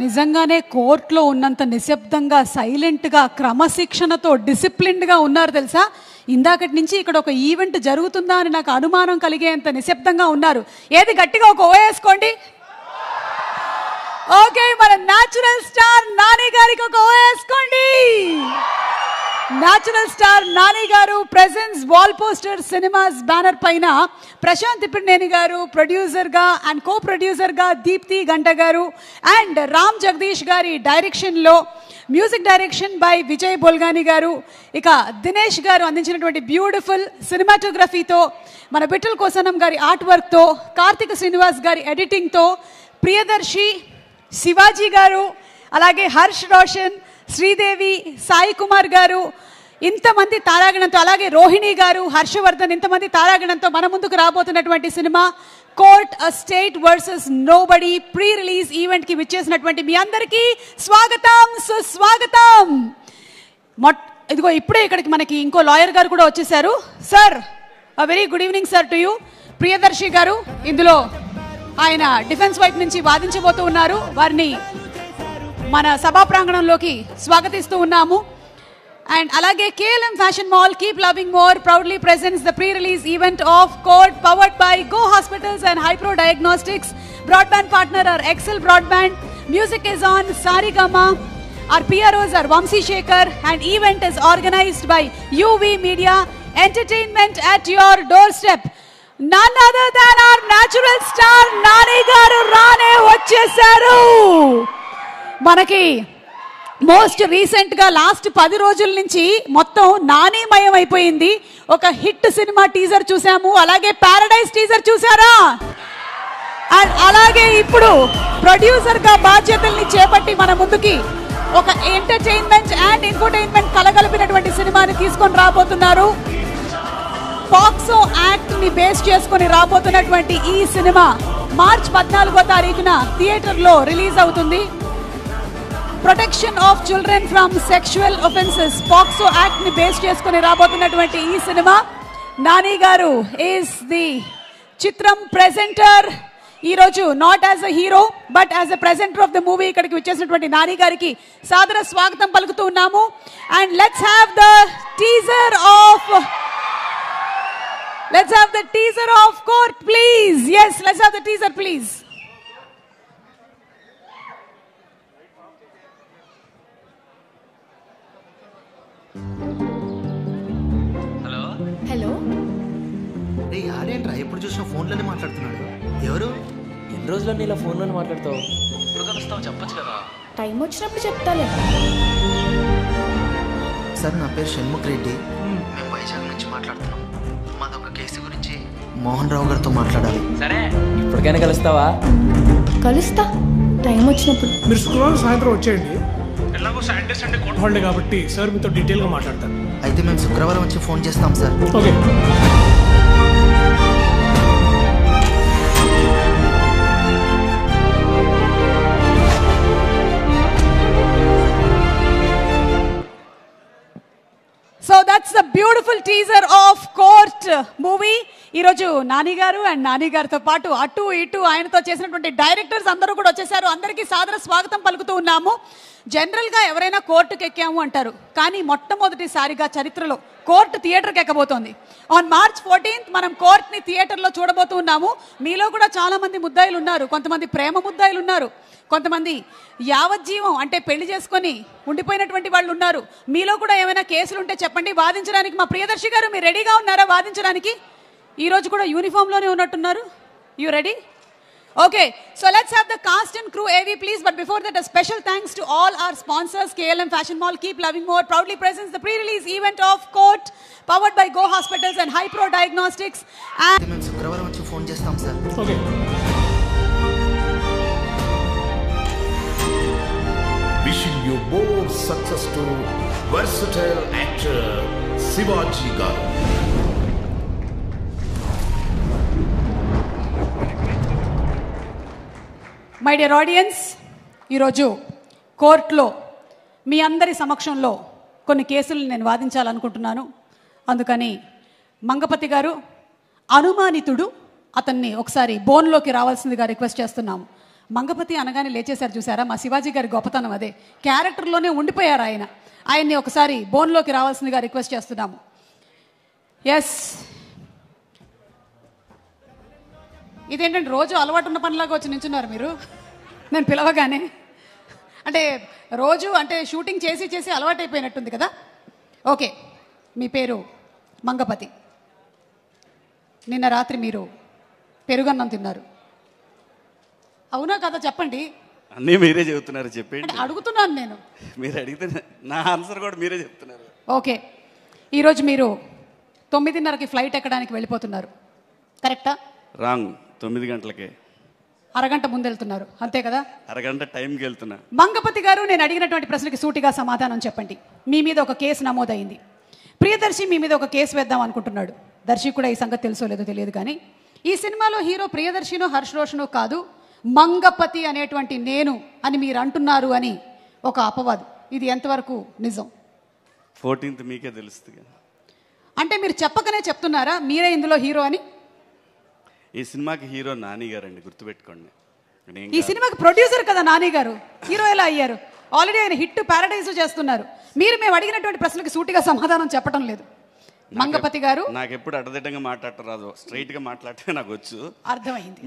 నిజంగానే కోర్టులో ఉన్నంత నిశ్శబ్దంగా సైలెంట్గా క్రమశిక్షణతో డిసిప్లిన్డ్గా ఉన్నారు తెలుసా. ఇందాకటి నుంచి ఇక్కడ ఒక ఈవెంట్ జరుగుతుందా అని నాకు అనుమానం కలిగేంత నిశ్శబ్దంగా ఉన్నారు. ఏది గట్టిగా ఒక ఓ వేసుకోండి. ఓకే, మన న్యాచురల్ స్టార్ నాని గారికి ఒక ఓ వేసుకోండి. న్యాచురల్ స్టార్ నాని గారు presence wall poster cinemas banner పైన ప్రశాంత్ తిప్పినేని గారు ప్రొడ్యూసర్గా అండ్ కో ప్రొడ్యూసర్గా దీప్తి గంట గారు అండ్ రామ్ జగదీష్ గారి డైరెక్షన్లో మ్యూజిక్ డైరెక్షన్ బై విజయ్ బొల్గాని గారు, ఇక దినేష్ గారు అందించినటువంటి బ్యూటిఫుల్ సినిమాటోగ్రఫీతో, మన బిట్టల్ కోసనం గారి ఆర్ట్ వర్క్తో, కార్తిక శ్రీనివాస్ గారి ఎడిటింగ్తో, ప్రియదర్శి, శివాజీ గారు, అలాగే హర్ష్ రోషన్, శ్రీదేవి, సాయి కుమార్ గారు, ఇంతమంది తారాగణంతో, అలాగే రోహిణి గారు, హర్షవర్ధన్, ఇంతమంది తారాగణంతో మన ముందుకు రాబోతున్నటువంటి cinema court a state versus nobody pre release ఈవెంట్కి విచ్చేసినటువంటి మీ అందరికీ స్వాగతం, సుస్వాగతం. ఇదిగో ఇప్పుడే ఇక్కడికి మనకి ఇంకో లాయర్ గారు కూడా వచ్చేసారు. Sir, very good evening sir to you. Priyadarshi గారు ఇందులో ఆయన డిఫెన్స్ వైపు నుంచి వాదించబోతూ ఉన్నారు. వారిని మన సభా ప్రాంగణంలోకి స్వాగతిస్తూ ఉన్నాము. అండ్ అలాగే KLM fashion mall keep loving more proudly presents the pre release event of Court powered by Go hospitals and Hypro diagnostics. Broadband partner are Excel broadband. Music is on Saregama. Our PROs are Vamsi Shekhar and event is organized by UV Media. Entertainment at your doorstep. None other than our natural star Nani garu రానే వచ్చేసారు. మనకి most recent గా last 10 రోజుల నుంచి మొత్తం నానీమయం అయిపోయింది. ఒక hit cinema teaser చూసాము, అలాగే పారడైజ్ టీజర్ చూసారా, అండ్ అలాగే ఇప్పుడు ప్రొడ్యూసర్ గా బాధ్యతల్ని చేపట్టి మన ముందుకి ఒక ఎంటర్టైన్మెంట్ అండ్ ఇన్ఫోటైన్మెంట్ కలగలిపినటువంటి సినిమాని తీసుకొని రాబోతున్నారు. పాక్సో యాక్ట్ ని బేస్ చేసుకొని రాబోతున్నటువంటి ఈ సినిమా మార్చ్ 14వ తారీఖున థియేటర్లో రిలీజ్ అవుతుంది. Protection of children from sexual offences POCSO act ని బేస్ చేసుకుని రాబోతున్నటువంటి ఈ సినిమా. నాని గారు ఈస్ ది చిత్రం ప్రెజెంటర్. ఈరోజు not as a hero but as a presenter of the movie ఇక్కడికి వచ్చేసినటువంటి నాని గారికి సాదర స్వాగతం పలుకుతూ ఉన్నాము. And let's have the teaser of Court please. yes, let's have the teaser please. Hello. రే ఆడేంట్రా ఎప్పుడు చూసినా ఫోన్లోనే మాట్లాడుతున్నాడు. ఎవరు? ఎన్ని రోజులు ఇలా ఫోన్లోనే మాట్లాడతావు? ఎప్పుడు కలుస్తావు చెప్పచ్చు కదా. టైం వచ్చినప్పుడు చెప్తాలే. సార్, నా పేరు షణ్ముఖ్ రెడ్డి. మేము వైజాగ్ నుంచి మాట్లాడుతున్నాం. మాదొక కేసు గురించి మోహన్ రావు గారితో మాట్లాడాలి. సరే, ఇప్పటికైనా కలుస్తావా? కలుస్తా టైం వచ్చినప్పుడు. మీరు శుక్రవారం సాయంత్రం వచ్చేయండి. ఎలాగో సండే కోర్ట్ హాలిడే కాబట్టి సార్ మీతో డీటెయిల్గా మాట్లాడతారు. అయితే మేము శుక్రవారం వచ్చి ఫోన్ చేస్తాం sir. Okay. So that's the beautiful teaser of court movie. ఈరోజు నాని గారు అండ్ నాని గారితో పాటు అటు ఇటు ఆయనతో చేసినటువంటి డైరెక్టర్స్ అందరూ కూడా వచ్చేసారు. అందరికీ సాదర స్వాగతం పలుకుతూ ఉన్నాము. జనరల్గా ఎవరైనా కోర్టుకు ఎక్కాము అంటారు, కానీ మొట్టమొదటిసారిగా చరిత్రలో కోర్టు థియేటర్కి ఎక్కబోతోంది. ఆన్ మార్చ్ 14th మనం కోర్ట్ని థియేటర్లో చూడబోతూ ఉన్నాము. మీలో కూడా చాలా మంది ముద్దాయిలు ఉన్నారు. కొంతమంది ప్రేమ ముద్దాయిలు ఉన్నారు, కొంతమంది యావజ్జీవం అంటే పెళ్లి చేసుకొని ఉండిపోయినటువంటి వాళ్ళు ఉన్నారు. మీలో కూడా ఏమైనా కేసులు ఉంటే చెప్పండి, వాదించడానికి మా ప్రియదర్శి గారు మీరు రెడీగా ఉన్నారా వాదించడానికి? ఈరోజు కూడా యూనిఫామ్లోనే ఉన్నట్టున్నారు. You ready? Okay, so let's have the cast and crew AV please. But before that, a special thanks to all our sponsors. KLM Fashion Mall, keep loving more, proudly presents the pre-release event of Court, powered by Go Hospitals and Hypro Diagnostics. And మేము శుక్రవారం వచ్చి phone చేస్తాం sir. Okay. Wishing you more success to versatile actor Shivaji garu. My dear audience, ఈరోజు కోర్టులో మీ అందరి సమక్షంలో కొన్ని కేసులు నేను వాదించాలనుకుంటున్నాను. అందుకని మంగపతి గారు, అనుమానితుడు, అతన్ని ఒకసారి బోన్లోకి రావాల్సిందిగా రిక్వెస్ట్ చేస్తున్నాము. మంగపతి అనగానే లేచేశారు చూసారా, మా శివాజీ గారి గొప్పతనం అదే. క్యారెక్టర్లోనే ఉండిపోయారు ఆయన. ఆయన్ని ఒకసారి బోన్లోకి రావాల్సిందిగా రిక్వెస్ట్ చేస్తున్నాము. ఎస్, ఇదేంటంటే రోజు అలవాటు ఉన్న పనిలాగా వచ్చి నించున్నారు మీరు నేను పిలవగానే. అంటే రోజు అంటే షూటింగ్ చేసి చేసి అలవాటు అయిపోయినట్టుంది కదా. ఓకే, మీ పేరు మంగపతి. నిన్న రాత్రి మీరు పెరుగన్నం తిన్నారు, అవునా కదా? చెప్పండి. అన్నీ మీరే చెబుతున్నారు, చెప్పండి. అడుగుతున్నాను నేను, మీరు అడిగితే నా ఆన్సర్ కూడా మీరే చెప్తున్నారు. ఓకే, ఈరోజు మీరు 9:30కి ఫ్లైట్ ఎక్కడానికి వెళ్ళిపోతున్నారు, కరెక్టా? రాంగ్. 9 గంటలకే. అరగంట ముందు వెళ్తున్నారు, అంతే కదా? అరగంట టైంకి వెళ్తున్నా. మంగపతి గారు, నేను అడిగినటువంటి ప్రశ్నకి సూటిగా సమాధానం చెప్పండి. మీ మీద ఒక కేసు నమోదైంది. ప్రియదర్శి మీ మీద ఒక కేసు వేద్దాం అనుకుంటున్నాడు. దర్శి కూడా ఈ సంగతి తెలుసో లేదో తెలియదు, కానీ ఈ సినిమాలో హీరో ప్రియదర్శినో హర్ష్ రోషనో కాదు, మంగపతి అనేటువంటి నేను అని మీరు అంటున్నారు అని ఒక అపవాదు. ఇది ఎంతవరకు నిజం? 14th మీకే తెలుస్తుంది. అంటే మీరు చెప్పకనే చెప్తున్నారా మీరే ఇందులో హీరో అని? ఈ సినిమాకి హీరో నాని గారండి, గుర్తుపెట్టుకోండి. ఈ సినిమాకి ప్రొడ్యూసర్ కదా నాని గారు, హీరో ఎలా అయ్యారు? ఆల్రెడీ ఆయన హిట్ పారడైజ్ చేస్తున్నారు. మీరు మేము అడిగినటువంటి ప్రశ్నకి సూటిగా సమాధానం చెప్పడం లేదు. మంగపతి గారు, నాకు ఎప్పుడు అడ్డదిడ్డంగా మాట్లాడటం రాదు, స్ట్రైట్ గా మాట్లాడటమే నాకు వచ్చు. అర్థమైంది.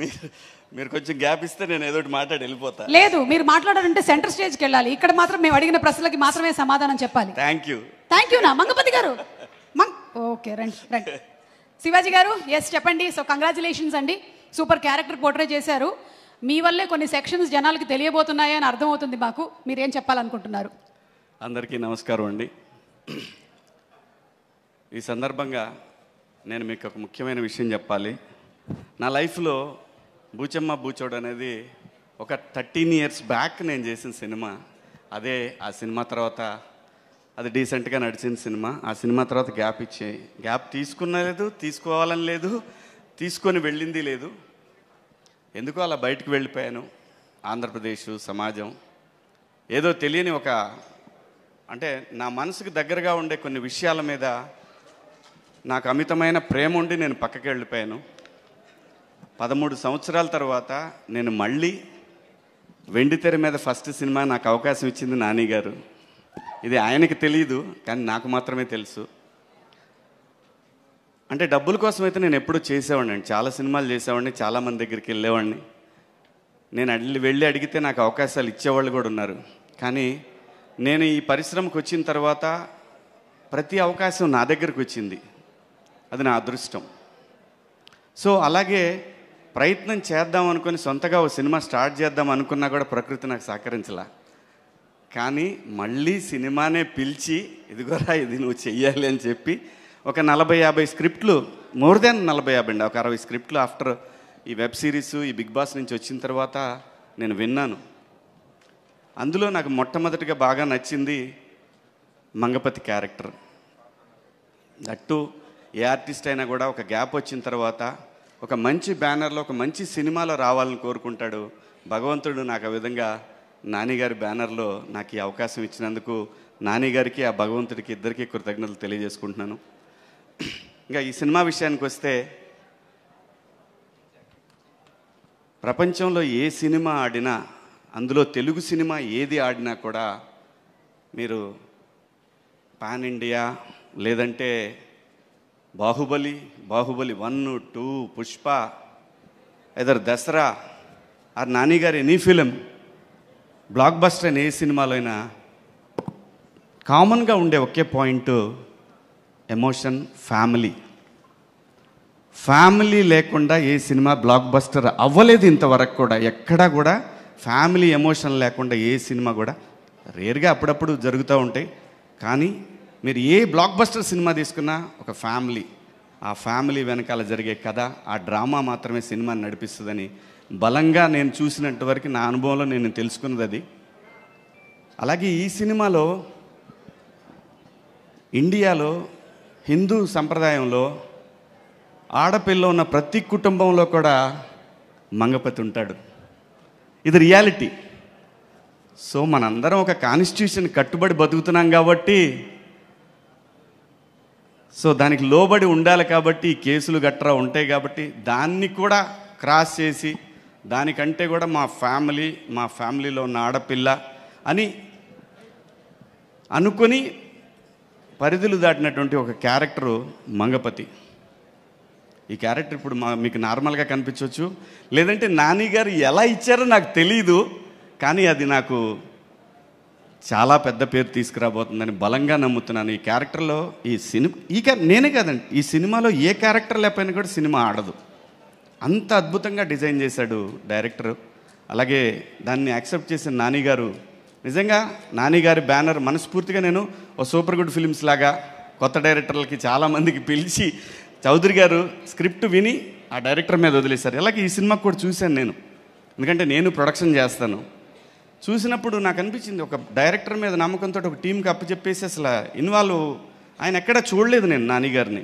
మీరు కొంచెం గ్యాప్ ఇస్తే నేను ఏదో మాట్లాడి వెళ్ళిపోతా. లేదు, మీరు మాట్లాడాలంటే సెంటర్ స్టేజ్కి వెళ్ళాలి. ఇక్కడ మాత్రం మేము అడిగిన ప్రశ్నలకి మాత్రమే సమాధానం చెప్పాలి. Thank you. థ్యాంక్ యూ నా మంగపతి గారు. ఓకే, రండి రండి. శివాజీ గారు, ఎస్ చెప్పండి. సో కంగ్రాచులేషన్స్ అండి, సూపర్ క్యారెక్టర్ పోర్ట్రే చేశారు. మీ వల్లే కొన్ని సెక్షన్స్ జనాలకి తెలియబోతున్నాయని అర్థమవుతుంది మాకు. మీరేం చెప్పాలనుకుంటున్నారు? అందరికీ నమస్కారం అండి. ఈ సందర్భంగా నేను మీకు ఒక ముఖ్యమైన విషయం చెప్పాలి. నా లైఫ్లో బూచమ్మ బూచోడు అనేది ఒక 13 years బ్యాక్ నేను చేసిన సినిమా. అదే ఆ సినిమా తర్వాత అది డీసెంట్గా నడిచిన సినిమా. ఆ సినిమా తర్వాత గ్యాప్ తీసుకున్నలేదు, తీసుకోవాలని లేదు, తీసుకొని వెళ్ళింది లేదు. ఎందుకో అలా బయటకు వెళ్ళిపోయాను. ఆంధ్రప్రదేశ్ సమాజం ఏదో తెలియని ఒక అంటే నా మనసుకు దగ్గరగా ఉండే కొన్ని విషయాల మీద నాకు అమితమైన ప్రేమ ఉండి నేను పక్కకి వెళ్ళిపోయాను. 13 సంవత్సరాల తర్వాత నేను మళ్ళీ వెండితెర మీద ఫస్ట్ సినిమా నాకు అవకాశం ఇచ్చింది నాని గారు. ఇది ఆయనకి తెలియదు, కానీ నాకు మాత్రమే తెలుసు. అంటే డబ్బుల కోసం అయితే నేను ఎప్పుడూ చేసేవాడిని అండి, చాలా సినిమాలు చేసేవాడిని, చాలామంది దగ్గరికి వెళ్ళేవాడిని. నేను వెళ్ళి అడిగితే నాకు అవకాశాలు ఇచ్చేవాళ్ళు కూడా ఉన్నారు. కానీ నేను ఈ పరిశ్రమకు వచ్చిన తర్వాత ప్రతి అవకాశం నా దగ్గరకు వచ్చింది. అది నా అదృష్టం. సో అలాగే ప్రయత్నం చేద్దాం అనుకుని సొంతగా ఒక సినిమా స్టార్ట్ చేద్దాం అనుకున్నా కూడా ప్రకృతి నాకు సహకరించలా. కానీ మళ్ళీ సినిమానే పిలిచి ఇదిగోరా ఇది నువ్వు చెయ్యాలి అని చెప్పి ఒక 40-50 స్క్రిప్ట్లు, మోర్ దాన్ 40-50 అండి, ఒక 60 స్క్రిప్ట్లు ఆఫ్టర్ ఈ వెబ్ సిరీస్ ఈ బిగ్ బాస్ నుంచి వచ్చిన తర్వాత నేను విన్నాను. అందులో నాకు మొట్టమొదటిగా బాగా నచ్చింది Mangapathi character. That A artist అయినా కూడా ఒక గ్యాప్ వచ్చిన తర్వాత ఒక మంచి బ్యానర్లో ఒక మంచి సినిమాలో రావాలని కోరుకుంటాడు. భగవంతుడు నాకు ఆ విధంగా నానిగారి బ్యానర్లో నాకు ఈ అవకాశం ఇచ్చినందుకు నానిగారికి ఆ భగవంతుడికి ఇద్దరికీ కృతజ్ఞతలు తెలియజేసుకుంటున్నాను. ఇంకా ఈ సినిమా విషయానికి వస్తే ప్రపంచంలో ఏ సినిమా ఆడినా, అందులో తెలుగు సినిమా ఏది ఆడినా కూడా మీరు పాన్ ఇండియా లేదంటే బాహుబలి 1, 2, పుష్ప, ఎదర్ దసరా ఆర్ నానిగారు ఎనీ ఫిలిం బ్లాక్ బస్టర్ అని ఏ సినిమాలో అయినా కామన్గా ఉండే ఒకే పాయింట్ ఎమోషన్, ఫ్యామిలీ లేకుండా ఏ సినిమా బ్లాక్ బస్టర్ అవ్వలేదు ఇంతవరకు కూడా. ఎక్కడా కూడా ఫ్యామిలీ ఎమోషన్ లేకుండా ఏ సినిమా కూడా, రేర్గా అప్పుడప్పుడు జరుగుతూ ఉంటాయి. కానీ మీరు ఏ బ్లాక్ బస్టర్ సినిమా తీసుకున్నా ఒక ఫ్యామిలీ, ఆ ఫ్యామిలీ వెనకాల జరిగే కథ, ఆ డ్రామా మాత్రమే సినిమాని నడిపిస్తుందని బలంగా నేను చూసినంత వరకు నా అనుభవంలో నేను తెలుసుకున్నది అది. అలాగే ఈ సినిమాలో ఇండియాలో హిందూ సంప్రదాయంలో ఆడపిల్ల ఉన్న ప్రతి కుటుంబంలో కూడా మంగపతి ఉంటాడు. ఇది రియాలిటీ. సో మనందరం ఒక కాన్స్టిట్యూషన్ కట్టుబడి బతుకుతున్నాం కాబట్టి, సో దానికి లోబడి ఉండాలి కాబట్టి కేసులు గట్రా ఉంటాయి కాబట్టి దాన్ని కూడా క్రాస్ చేసి దానికంటే కూడా మా ఫ్యామిలీలో ఉన్న ఆడపిల్ల అని అనుకొని పరిధులు దాటినటువంటి ఒక క్యారెక్టరు మంగపతి. ఈ క్యారెక్టర్ ఇప్పుడు మీకు నార్మల్గా కనిపించవచ్చు, లేదంటే నాని గారు ఎలా ఇచ్చారో నాకు తెలీదు, కానీ అది నాకు చాలా పెద్ద పేరు తీసుకురాబోతుందని బలంగా నమ్ముతున్నాను. ఈ క్యారెక్టర్లో నేనే కాదండి, ఈ సినిమాలో ఏ క్యారెక్టర్ లేకపోయినా కూడా సినిమా ఆడదు. అంత అద్భుతంగా డిజైన్ చేశాడు డైరెక్టర్. అలాగే దాన్ని యాక్సెప్ట్ చేసిన నాని గారు, నిజంగా నాని గారి బ్యానర్ మనస్ఫూర్తిగా నేను ఓ సూపర్ గుడ్ ఫిలిమ్స్ లాగా కొత్త డైరెక్టర్లకి చాలామందికి పిలిచి చౌదరి గారు స్క్రిప్ట్ విని ఆ డైరెక్టర్ మీద వదిలేశారు. అలాగే ఈ సినిమాకి కూడా చూశాను నేను, ఎందుకంటే నేను ప్రొడక్షన్ చేస్తాను. చూసినప్పుడు నాకు అనిపించింది ఒక డైరెక్టర్ మీద నమ్మకంతో ఒక టీంకి అప్పచెప్పేసి అసలు ఆయన ఎక్కడా చూడలేదు నేను నాని గారిని.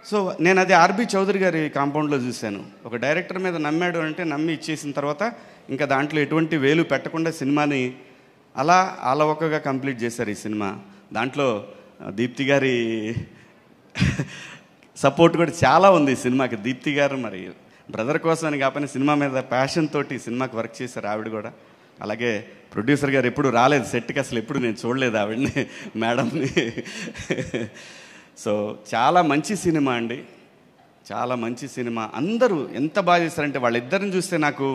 సో నేను అది ఆర్బి చౌదరి గారి కాంపౌండ్లో చూశాను. ఒక డైరెక్టర్ మీద నమ్మాడు అంటే నమ్మి ఇచ్చేసిన తర్వాత ఇంకా దాంట్లో ఎటువంటి వేలు పెట్టకుండా సినిమాని అలా అలవకగా కంప్లీట్ చేశారు ఈ సినిమా. దాంట్లో దీప్తి గారి సపోర్ట్ కూడా చాలా ఉంది ఈ సినిమాకి. దీప్తి గారు మరి బ్రదర్ కోసం అని కాకపోయినా సినిమా మీద ప్యాషన్ తోటి సినిమాకి వర్క్ చేశారు ఆవిడ కూడా. అలాగే ప్రొడ్యూసర్ గారు ఎప్పుడు రాలేదు సెట్కి, అసలు ఎప్పుడు నేను చూడలేదు ఆవిడని, మేడంని. సో చాలా మంచి సినిమా అండి, చాలా మంచి సినిమా. అందరూ ఎంత బాగా చేస్తారంటే వాళ్ళిద్దరిని చూస్తే నాకు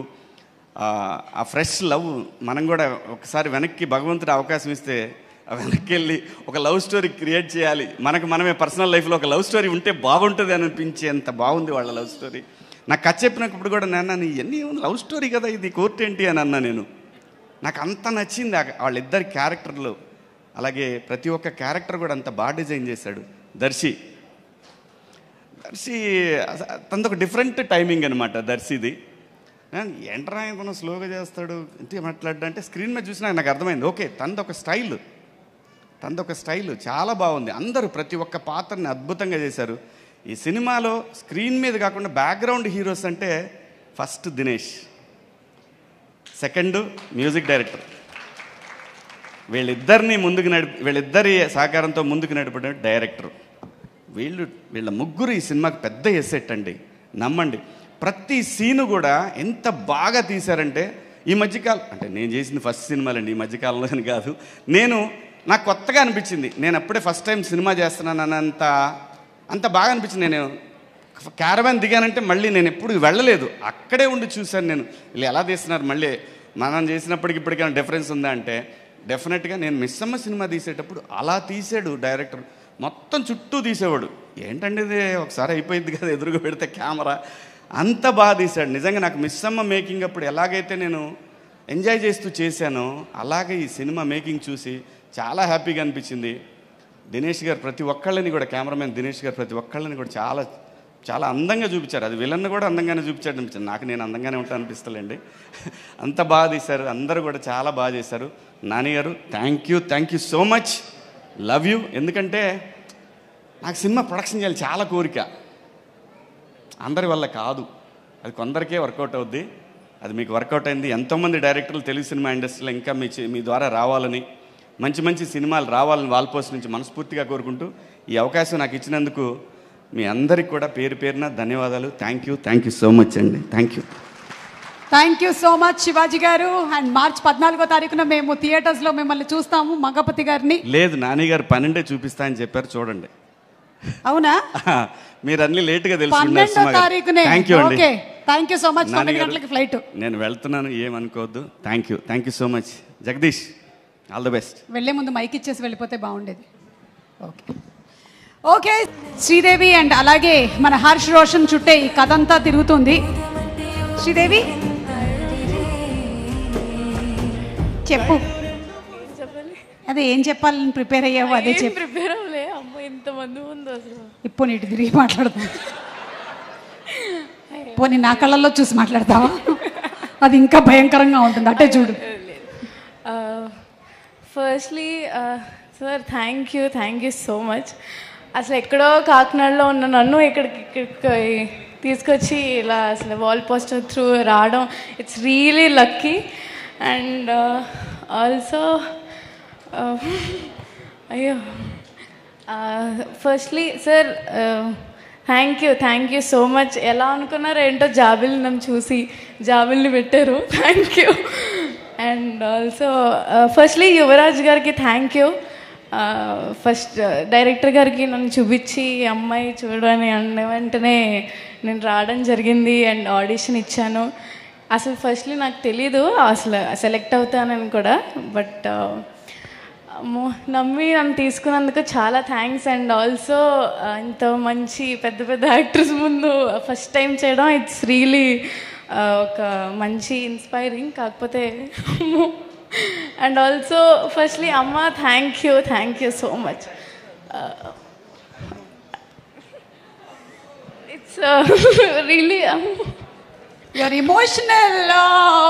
ఆ ఫ్రెష్ లవ్, మనం కూడా ఒకసారి వెనక్కి భగవంతుడు అవకాశం ఇస్తే వెనక్కి వెళ్ళి ఒక లవ్ స్టోరీ క్రియేట్ చేయాలి, మనమే పర్సనల్ లైఫ్లో ఒక లవ్ స్టోరీ ఉంటే బాగుంటుంది అని అనిపించేంత బాగుంది వాళ్ళ లవ్ స్టోరీ. నాకు కథ చెప్పినప్పుడు కూడా నేను ఇవన్నీ లవ్ స్టోరీ కదా, ఇది కోర్టు ఏంటి అని అన్నా నేను. నాకు అంత నచ్చింది వాళ్ళిద్దరి క్యారెక్టర్లు. అలాగే ప్రతి ఒక్క క్యారెక్టర్ కూడా అంత బాగా డిజైన్ చేశాడు దర్శి. తనది ఒక డిఫరెంట్ టైమింగ్ అనమాట దర్శిది. ఏంట్రా తను స్లోగా చేస్తాడు అంటే మాట్లాడ్డా అంటే స్క్రీన్ మీద చూసినా నాకు అర్థమైంది, ఓకే తనది ఒక స్టైల్ చాలా బాగుంది. అందరూ ప్రతి ఒక్క పాత్రని అద్భుతంగా చేశారు ఈ సినిమాలో. స్క్రీన్ మీద కాకుండా బ్యాక్గ్రౌండ్ హీరోస్ అంటే first Dinesh, second music director. వీళ్ళిద్దరి సహకారంతో ముందుకు నడిపే డైరెక్టర్. వీళ్ళ ముగ్గురు ఈ సినిమాకి పెద్ద ఎసెట్ అండి, నమ్మండి. ప్రతి సీను కూడా ఎంత బాగా తీశారంటే ఈ మధ్యకాలం, అంటే నేను చేసింది ఫస్ట్ సినిమాలండి ఈ మధ్యకాలంలో అని కాదు, నాకు కొత్తగా అనిపించింది. నేను అప్పుడే ఫస్ట్ టైం సినిమా చేస్తున్నాను అంత బాగా అనిపించింది. నేను క్యారవాన్ దిగానంటే మళ్ళీ నేను ఎప్పుడు వెళ్ళలేదు, అక్కడే ఉండి చూశాను నేను వీళ్ళు ఎలా తీస్తున్నారు. మళ్ళీ మనం చేసినప్పటికి ఇప్పటికైనా డిఫరెన్స్ ఉందా అంటే డెఫినెట్గా నేను మిస్సమ్మ సినిమా తీసేటప్పుడు అలా తీసాడు డైరెక్టర్. మొత్తం చుట్టూ తీసేవాడు. ఏంటంటే ఇది ఒకసారి అయిపోయింది కదా ఎదురుగా పెడితే కెమెరా, అంత బాగా తీశాడు. నిజంగా నాకు మిస్సమ్మ మేకింగ్ అప్పుడు ఎలాగైతే నేను ఎంజాయ్ చేస్తూ చేశానో అలాగే ఈ సినిమా మేకింగ్ చూసి చాలా హ్యాపీగా అనిపించింది. దినేష్ గారు ప్రతి ఒక్కళ్ళని కూడా, కెమెరామెన్ దినేష్ గారు ప్రతి ఒక్కళ్ళని కూడా చాలా చాలా అందంగా చూపించారు. అది విలన్ను కూడా అందంగానే చూపించాడు అనిపించింది నాకు. నేను అందంగానే ఉంటాను అనిపిస్తలేండి, అంత బాగా తీశారు. అందరూ కూడా చాలా బాగా చేశారు. నాని గారు thank you so much, love you. ఎందుకంటే నాకు సినిమా ప్రొడక్షన్ చేయాలి చాలా కోరిక, అందరి వల్ల కాదు, అది కొందరికే వర్కౌట్ అవుద్ది. అది మీకు వర్కౌట్ అయింది. ఎంతోమంది డైరెక్టర్లు తెలుగు సినిమా ఇండస్ట్రీలో ఇంకా మీ ద్వారా రావాలని, మంచి సినిమాలు రావాలని వాల్పోస్ట్ నుంచి మనస్ఫూర్తిగా కోరుకుంటూ ఈ అవకాశం నాకు ఇచ్చినందుకు మీ అందరికి కూడా పేరు పేరున ధన్యవాదాలు. థ్యాంక్ యూ సో మచ్ అండి. Thank you so much Shivaji గారు. అండ్ మార్చి 14వ తారీఖున మేము థియేటర్స్లో మిమ్మల్ని చూస్తాము, మంగపతి గారిని. లేదు, నాని గారు 12 చూపిస్తా అని చెప్పారు, చూడండి. అవునా? మీరు అన్ని లేట్గా 12వ తారీఖునే. Okay, thank you so much. 9 గంటలకి ఫ్లైట్. నేను వెళ్తున్నాను, ఏమనుకోవద్దు. Thank you so much. Jagadeesh, all the best. వెళ్లే ముందు మైక్ ఇచ్చేసి వెళ్ళిపోతే బాగుండేది. ఓకే శ్రీదేవి అండ్ అలాగే మన హర్ష్ రోషన్ చుట్టే ఈ కథ అంతా తిరుగుతుంది. శ్రీదేవి చెప్పు, అదే ఏం చెప్పాలని ప్రిపేర్ అయ్యావు అదే చెప్పు. ప్రిపేర్ అవ్వలే అమ్మ, ఇంతమంది ఉంది అసలు. ఇప్పుడు నీటి తిరిగి మాట్లాడతావు, పోనీ నా కళ్ళల్లో చూసి మాట్లాడతావా? అది ఇంకా భయంకరంగా ఉంటుంది, అటే చూడు. Firstly sir thank you so much. అసలు ఎక్కడో కాకినాడలో ఉన్న నన్ను ఇక్కడికి తీసుకొచ్చి ఇలా అసలు వాల్ పోస్టర్ త్రూ రావడం, it's really lucky. And also అయ్యో firstly sir thank you so much. ఎలా అనుకున్నారో ఏంటో జాబిల్ని నన్ను చూసి జాబిల్ని పెట్టారు. Thank you. And also firstly Yuvaraj గారికి థ్యాంక్ యూ. ఫస్ట్ డైరెక్టర్ గారికి నన్ను చూపించి అమ్మాయి చూడని అన్న వెంటనే నేను రావడం జరిగింది అండ్ ఆడిషన్ ఇచ్చాను. అసలు ఫస్ట్లీ నాకు తెలీదు అసలు సెలెక్ట్ అవుతానని కూడా, బట్ నమ్మి నన్ను తీసుకున్నందుకు చాలా థ్యాంక్స్. అండ్ ఆల్సో ఇంత మంచి పెద్ద పెద్ద యాక్టర్స్ ముందు ఫస్ట్ టైం చేయడం ఇట్స్ రియలీ ఒక మంచి ఇన్స్పైరింగ్. కాకపోతే అండ్ ఆల్సో ఫస్ట్లీ అమ్మ thank you so much. It's really You're emotional.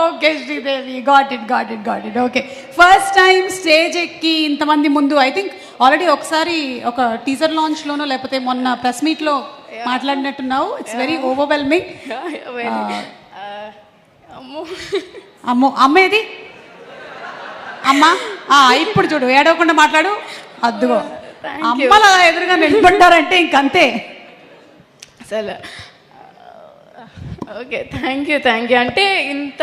Okay, Sridevi. Got it. Okay. First time stage ఎక్కి ఇంతమంది ముందు ఐ థింక్ ఆల్రెడీ ఒకసారి ఒక టీజర్ లాంచ్ లోనో లేకపోతే మొన్న ప్రెస్ మీట్ లో మాట్లాడినట్టున్నావు. It's very overwhelming. అమ్మేది అమ్మా ఇప్పుడు చూడు ఏడవకుండా మాట్లాడు. అద్దుగో అమ్మలా ఎదురుగా నిలబడ్డారంటే ఇంకంతే. అసలు ఓకే థ్యాంక్ యూ. అంటే ఇంత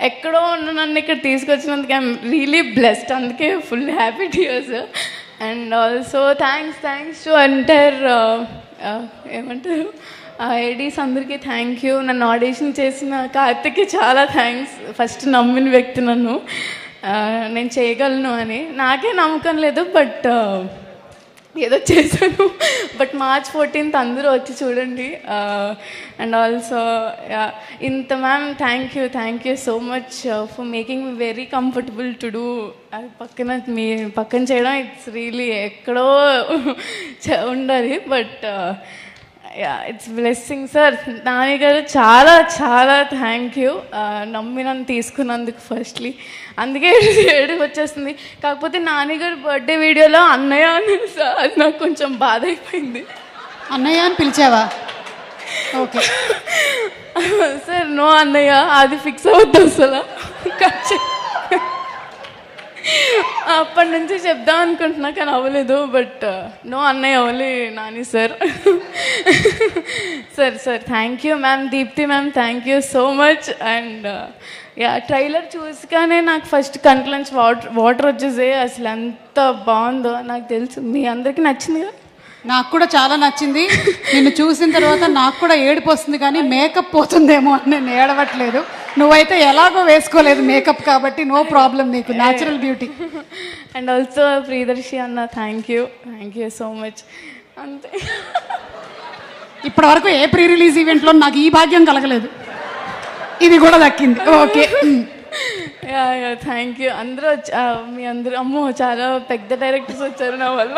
ఎక్కడో ఉన్న నన్ను ఇక్కడ తీసుకొచ్చినందుకు ఐఎమ్ రియలీ బ్లెస్డ్. అందుకే full happy tears. And also thanks to entire ఏమంటారు ఏడీస్ అందరికీ థ్యాంక్ యూ. నన్ను ఆడిషన్ చేసిన కార్తిక్కి చాలా థ్యాంక్స్. ఫస్ట్ నమ్మిన వ్యక్తి నన్ను నేను చేయగలను అని. నాకే నమ్మకం లేదు, బట్ ఏదో చేశాను. బట్ March 14th అందరూ వచ్చి చూడండి. అండ్ ఆల్సో ఇంత ma'am thank you so much for making me very comfortable to do. అది పక్కన చేయడం ఇట్స్ రియలీ ఎక్కడో ఉండాలి, but it's blessing. Sir Nani గారు చాలా థ్యాంక్ యూ. నమ్మి నన్ను తీసుకున్నందుకు ఫస్ట్లీ. అందుకే ఏడుపు వచ్చేస్తుంది. కాకపోతే నాని గారు బర్త్డే వీడియోలో అన్నయ్య అని సార్ అది నాకు కొంచెం బాధ అయిపోయింది. అన్నయ్య అని పిలిచావా? ఓకే సార్ నో అన్నయ్య అది ఫిక్స్ అవుద్ది అసలు. అప్పటి నుంచి చెప్దాం అనుకుంటున్నా కానీ అవ్వలేదు. బట్ నో అన్నయ్య only Nani sir. Sir thank you ma'am. Deepthi ma'am thank you so much. And trailer చూసిగానే నాకు ఫస్ట్ కంట్లోంచి వాటర్ వచ్చేసాయి. అసలు ఎంత బాగుందో నాకు తెలుసు. మీ అందరికీ నచ్చిందిగా? నాకు కూడా చాలా నచ్చింది. నిన్ను చూసిన తర్వాత నాకు కూడా ఏడుపు వస్తుంది, కానీ మేకప్ పోతుందేమో అని నేను ఏడవట్లేదు. నువ్వైతే ఎలాగో వేసుకోలేదు మేకప్ కాబట్టి నో ప్రాబ్లం, నీకు natural beauty. And also Priyadarshi అన్న థ్యాంక్ యూ సో మచ్. అంతే. ఇప్పటి వరకు ఏ ప్రీ రిలీజ్ ఈవెంట్లో నాకు ఈ భాగ్యం కలగలేదు, ఇది కూడా దక్కింది. Okay thank you. అందరూ మీ అందరూ అమ్మో చాలా పెద్ద డైరెక్టర్స్ వచ్చారు నా వల్ల.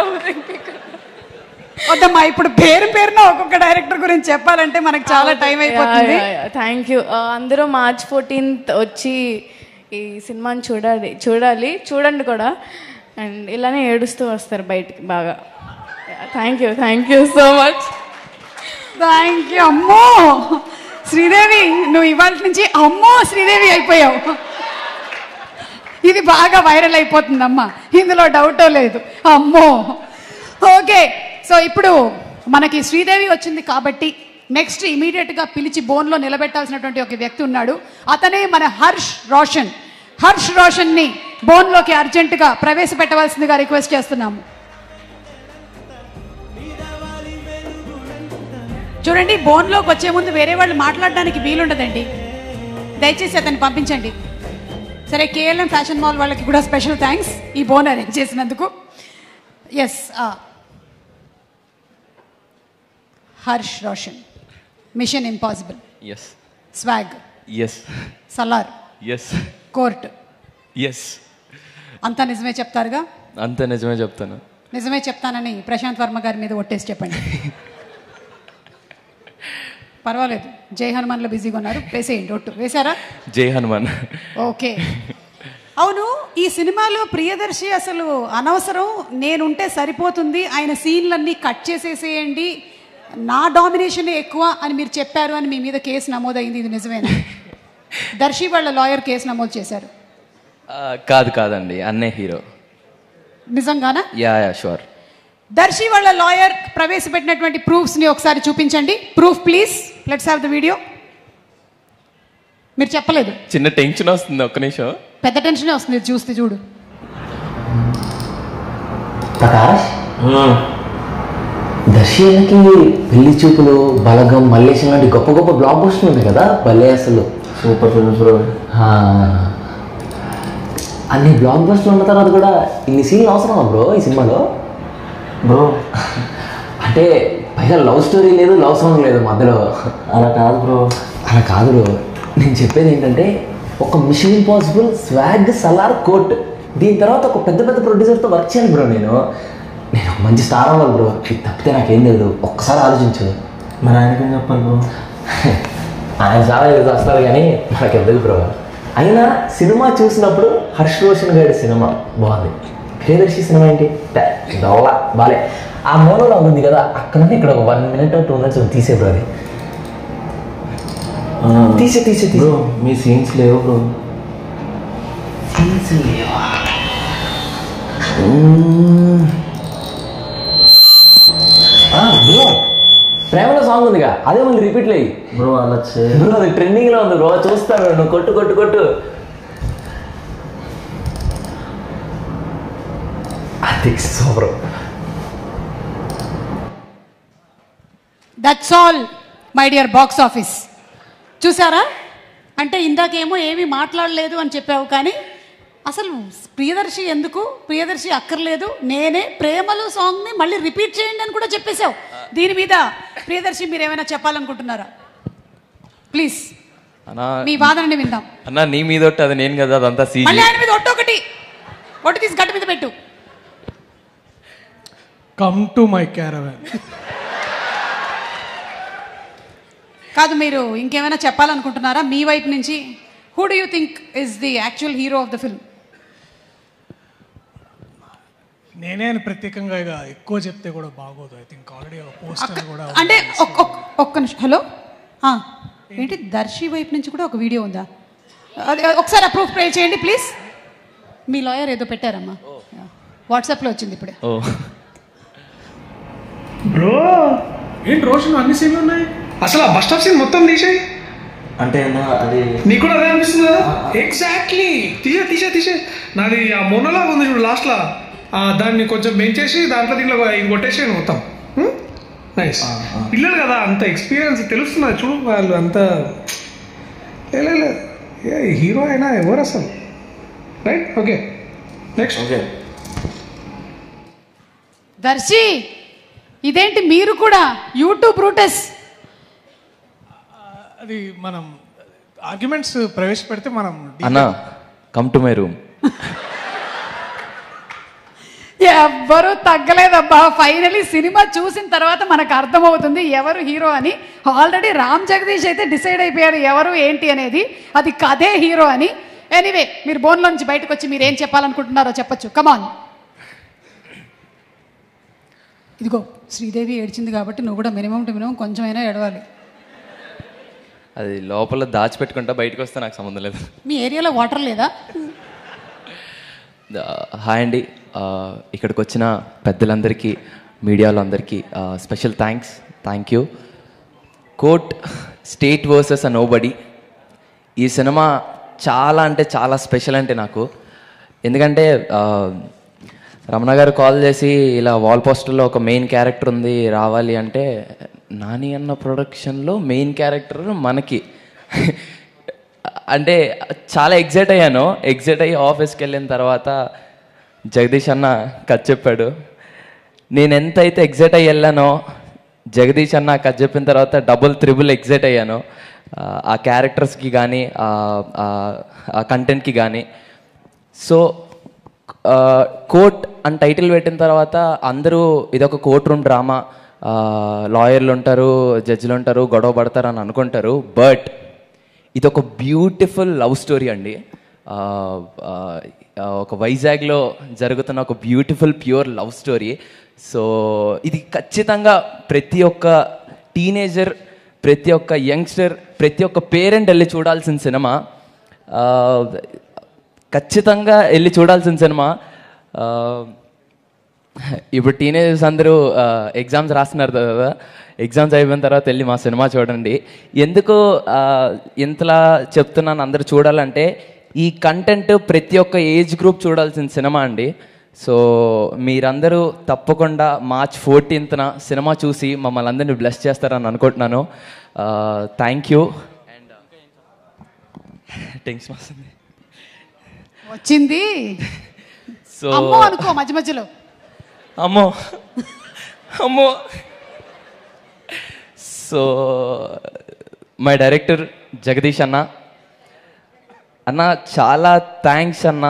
వద్దమ్మా ఇప్పుడు పేరున ఒక్కొక్క డైరెక్టర్ గురించి చెప్పాలంటే మనకు చాలా టైం అయిపోతుంది. Thank you. అందరూ March 14th వచ్చి ఈ సినిమాని చూడండి కూడా. అండ్ ఇలానే ఏడుస్తూ వస్తారు బయటికి బాగా. Thank you so much. Thank you. అమ్మో శ్రీదేవి, నువ్వు ఇవాళ నుంచి అమ్మో శ్రీదేవి అయిపోయావు. ఇది బాగా వైరల్ అయిపోతుందమ్మా, ఇందులో డౌటో లేదు. అమ్మో. ఓకే, సో ఇప్పుడు మనకి శ్రీదేవి వచ్చింది కాబట్టి నెక్స్ట్ ఇమీడియట్గా పిలిచి బోన్లో నిలబెట్టాల్సినటువంటి ఒక వ్యక్తి ఉన్నాడు. అతనే మన హర్ష్ రోషన్ని బోన్లోకి అర్జెంటుగా ప్రవేశపెట్టవలసిందిగా రిక్వెస్ట్ చేస్తున్నాము. చూడండి, బోన్లోకి వచ్చే ముందు వేరే వాళ్ళు మాట్లాడడానికి వీలుండదండి, దయచేసి అతన్ని పంపించండి. సరే, కేఎల్ఎం ఫ్యాషన్ మాల్ వాళ్ళకి కూడా స్పెషల్ థ్యాంక్స్ ఈ బోన్ అరేంజ్ చేసినందుకు. Yes, Harsh Roshan, mission impossible, yes. Swag, yes. Salaar, yes. Court, yes. అంతా నిజమే చెప్తారుగా? అంతా నిజమే చెప్తాను. నిజమే చెప్తానని ప్రశాంత్ వర్మ గారి మీద ఒట్టేసి చెప్పండి. పర్వాలేదు, జై హనుమాన్లో బిజీగా ఉన్నారు, వేసేయండి ఒట్టు. వేశారా? జై హనుమాన్. ఓకే. అవును, ఈ సినిమాలో ప్రియదర్శి అసలు అనవసరం, నేనుంటే సరిపోతుంది, ఆయన సీన్లన్నీ కట్ చేసేసేయండి, నా డామినేషన్ ఎక్కువ అని మీరు చెప్పారు అని మీ మీద కేసు నమోదైంది, ఇది నిజమేనా? దర్శి వాళ్ళ లాయర్ కేసు నమోదు చేశారు. కాదండి, అన్నే హీరో. నిజంగానా? Yeah sure. దర్శి వాళ్ళ లాయర్ ప్రవేశపెట్టినటువంటి ప్రూఫ్స్ని ఒకసారి చూపించండి. Proof please, let's have the video. మీరు చెప్పలేదు. చిన్న టెన్షన్ వస్తుంది, ఒక్క నిమిషం. పెద్ద టెన్షనే వస్తుంది చూస్తే. చూడు ప్రకాష్, దర్శనకి పెళ్లి చూపులు, బలగం, మల్లేశం లాంటి గొప్ప గొప్ప బ్లాక్ బస్టర్లు ఉన్నాయి కదా, భలే అసలు సూపర్ ఫిల్మ్స్ బ్రో. అన్ని బ్లాక్ బస్టర్లు ఉన్న తర్వాత కూడా ఇన్ని సీన్లు అవసరమా బ్రో ఈ సినిమాలో? బ్రో అంటే పైగా లవ్ స్టోరీ లేదు, లవ్ సాంగ్ లేదు మధ్యలో. అలా కాదు బ్రో, అలా కాదు బ్రో. నేను చెప్పేది ఏంటంటే ఒక mission impossible, swag, Salaar, court, దీని తర్వాత ఒక పెద్ద పెద్ద ప్రొడ్యూసర్తో వర్క్ చేయాలి బ్రో. నేను ఒక మంచి స్టార్ అవ్వాలి బ్రో. ఇది తప్పితే నాకేం తెలియదు. ఒక్కసారి ఆలోచించు. మరి ఆయనకేం చెప్పాలి బ్రో? ఆయన చాలా ఏదో వస్తారు కానీ నాకు ఎందుకు బ్రో. అయినా సినిమా చూసినప్పుడు హర్ష్ రోషన్ గారి సినిమా బాగుంది, ప్రియదర్శి సినిమా ఏంటి దొల్ల బాలే. ఆ మోనోలో ఉంది కదా, అక్కడ ఇక్కడ 1 minute 2 minutes తీసే బ్రో. అది తీసే బ్రో. మీ సీన్స్ లేవు బ్రో. సీన్స్ లేవా? బ్రో ప్రేమలో సాంగ్ ఉందిగా, అదే మళ్ళీ రిపీట్ లేయి బ్రో. అలా బ్రో అది ట్రెండింగ్లో ఉంది బ్రో, చూస్తాను. నువ్వు కొట్టు కొట్టు కొట్టు. అది super. That's all my dear box office. చూసారా? అంటే ఇందాకేమో ఏమీ మాట్లాడలేదు అని చెప్పావు, కానీ అసలు ప్రియదర్శి ఎందుకు, ప్రియదర్శి అక్కర్లేదు, నేనే ప్రేమలు సాంగ్ని మళ్ళీ రిపీట్ చేయండి అని కూడా చెప్పేశావు. దీని మీద ప్రియదర్శి మీరు ఏమైనా చెప్పాలనుకుంటున్నారా? ప్లీజ్ మీ వాదనని విందాం. అన్నా నీ మీద ఒట్టు, అది నేను కదా, అదంతా సీజీ. మళ్ళీ ఆయన మీద ఒట్టొకటి ఒట్టి తీసి గట్టి మీద పెట్టు. Come to my caravan. కాదు, మీరు ఇంకేమైనా చెప్పాలనుకుంటున్నారా మీ వైపు నుంచి? Who do you think is the actual hero of the film? నేనే అని ప్రత్యేకంగా ఇక ఎక్కువ చెప్తే కూడా బాగోదు. ఐ థింక్ ఆల్రెడీ పోస్టర్ కూడా అంటే ఒక్క నిమిషం. హలో, ఏంటి దర్శి వైపు నుంచి కూడా ఒక వీడియో ఉందా? అది ఒకసారి అప్రూవ్ ప్రే చేయండి ప్లీజ్. మీ లాయర్ ఏదో పెట్టారమ్మా, వాట్సాప్లో వచ్చింది ఇప్పుడే. బ్రో ఏంటి రోషన్ అన్ని సీన్లు ఉన్నాయి, అసలు ఆ బస్ స్టాప్ సీన్ మొత్తం తీసేయి. అంటే అది నీకు కూడా అదే అనిపిస్తుంది కదా? ఎగ్జాక్ట్లీ, తీసే నాది ఆ మొన్నలాగా ఉంది చూడు లాస్ట్లో, దాన్ని కొంచెం పెంచేసి దాంట్లో దీంట్లో ఇది కొట్టేసాను మొత్తం. నైస్. పిల్లలు కదా, అంత ఎక్స్పీరియన్స్ తెలుస్తున్నది చూడు. వాళ్ళు అంత హీరో అయినా ఎవరు అసలు. Right, okay next. Okay Darshi, ఇదేంటి మీరు కూడా యూట్యూబ్ రూటెస్? అది మనం ఆర్గ్యుమెంట్స్ ప్రవేశపెడితే మనం అన్నా కమ్ టు మై రూమ్. ఎవ్వరూ తగ్గలేదబ్బా. ఫైనలీ సినిమా చూసిన తర్వాత మనకు అర్థమవుతుంది ఎవరు హీరో అని. ఆల్రెడీ రామ్ జగదీష్ అయితే డిసైడ్ అయిపోయారు ఎవరు ఏంటి అనేది, అది కథే హీరో అని. ఎనీవే, మీరు బోన్లో నుంచి బయటకు వచ్చి మీరు ఏం చెప్పాలనుకుంటున్నారో చెప్పచ్చు. కమాన్. ఇదిగో శ్రీదేవి ఏడ్చింది కాబట్టి నువ్వు కూడా మినిమం టు మినిమం కొంచెమైనా ఏడవాలి. అది లోపల దాచిపెట్టుకుంటా, బయటకు వస్తే నాకు సంబంధం లేదు. మీ ఏరియాలో వాటర్ లేదా? హాయ్ అండి, ఇక్కడికి వచ్చిన పెద్దలందరికీ, మీడియాలందరికీ special thank you. Court state versus nobody. ఈ సినిమా చాలా అంటే చాలా స్పెషల్ అంటే నాకు. ఎందుకంటే రమణ గారు కాల్ చేసి ఇలా వాల్ పోస్టర్లో ఒక మెయిన్ క్యారెక్టర్ ఉంది రావాలి అంటే, నాని అన్న ప్రొడక్షన్లో మెయిన్ క్యారెక్టర్ మనకి అంటే చాలా ఎగ్జైట్ అయ్యి ఆఫీస్కి వెళ్ళిన తర్వాత జగదీష్ అన్న కథ చెప్పాడు. నేను ఎంతైతే ఎగ్జైట్ అయ్యి వెళ్ళానో, జగదీష్ అన్న కథ చెప్పిన తర్వాత డబుల్ త్రిబుల్ ఎగ్జైట్ అయ్యాను. ఆ క్యారెక్టర్స్కి కానీ ఆ కంటెంట్కి కానీ. సో కోర్ట్ అని టైటిల్ పెట్టిన తర్వాత అందరూ ఇదొక కోర్ట్ రూమ్ డ్రామా, లాయర్లు ఉంటారు, జడ్జిలు ఉంటారు, గొడవ పడతారు అని అనుకుంటారు. బట్ ఇదొక బ్యూటిఫుల్ లవ్ స్టోరీ అండి. ఒక వైజాగ్లో జరుగుతున్న ఒక beautiful pure love story. So ఇది ఖచ్చితంగా ప్రతి ఒక్క టీనేజర్, ప్రతి ఒక్క యంగ్స్టర్, ప్రతి ఒక్క పేరెంట్ వెళ్ళి చూడాల్సిన సినిమా. ఖచ్చితంగా వెళ్ళి చూడాల్సిన సినిమా. ఇప్పుడు టీనేజర్స్ అందరూ ఎగ్జామ్స్ రాస్తున్నారు కదా, ఎగ్జామ్స్ అయిపోయిన తర్వాత వెళ్ళి మా సినిమా చూడండి. ఎందుకు ఇంతలా చెప్తున్నాను అందరూ చూడాలంటే, ఈ కంటెంట్ ప్రతి ఒక్క ఏజ్ గ్రూప్ చూడాల్సిన సినిమా అండి. సో మీరందరూ తప్పకుండా March 14th సినిమా చూసి మమ్మల్ని అందరినీ బ్లెస్ చేస్తారని అనుకుంటున్నాను. Thank you. అండ్ టెన్షన్ వస్తుంది వచ్చింది. సో అమ్మో అనుకో మధ్య మధ్యలో. అమ్మో అమ్మో. సో మై డైరెక్టర్ జగదీష్ అన్న, చాలా థ్యాంక్స్ అన్న.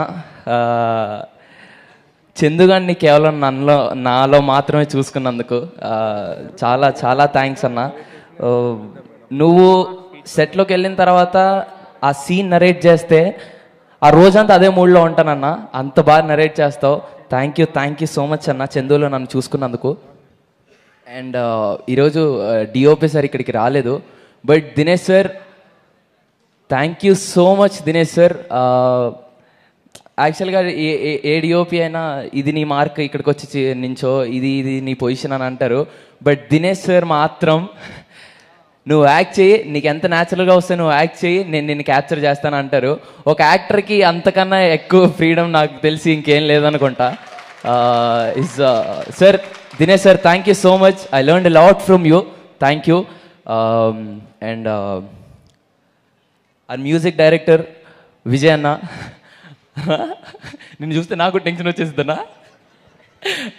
చందుగాన్ని కేవలం నాలో మాత్రమే చూసుకున్నందుకు చాలా చాలా థ్యాంక్స్ అన్న. నువ్వు సెట్లోకి వెళ్ళిన తర్వాత ఆ సీన్ నరేట్ చేస్తే ఆ రోజంతా అదే మూడ్లో ఉంటానన్నా, అంత బాగా నరేట్ చేస్తావు. థ్యాంక్ యూ సో మచ్ అన్న, చందులో నన్ను చూసుకున్నందుకు. అండ్ ఈరోజు డిఓపి సార్ ఇక్కడికి రాలేదు, but Dinesh sir thank you so much. Dinesh sir యాక్చువల్గా ఏ డిఓపి అయినా ఇది నీ మార్క్, ఇక్కడికి వచ్చి నించో, ఇది నీ పొజిషన్ అని అంటారు. బట్ దినేష్ సార్ మాత్రం నువ్వు యాక్ట్ చేయి, నీకు ఎంత న్యాచురల్గా వస్తే నువ్వు యాక్ట్ చేయి, నేను నిన్ను క్యాప్చర్ చేస్తాను అంటారు. ఒక యాక్టర్కి అంతకన్నా ఎక్కువ ఫ్రీడమ్ నాకు తెలిసి ఇంకేం లేదనుకుంటా. Sir Dinesh sir thank you so much. I learned a lot from you. Thank you. And ఆ మ్యూజిక్ డైరెక్టర్ విజయ్ అన్న, నిన్ను చూస్తే నాకు టెన్షన్ వచ్చేస్తుందన్నా.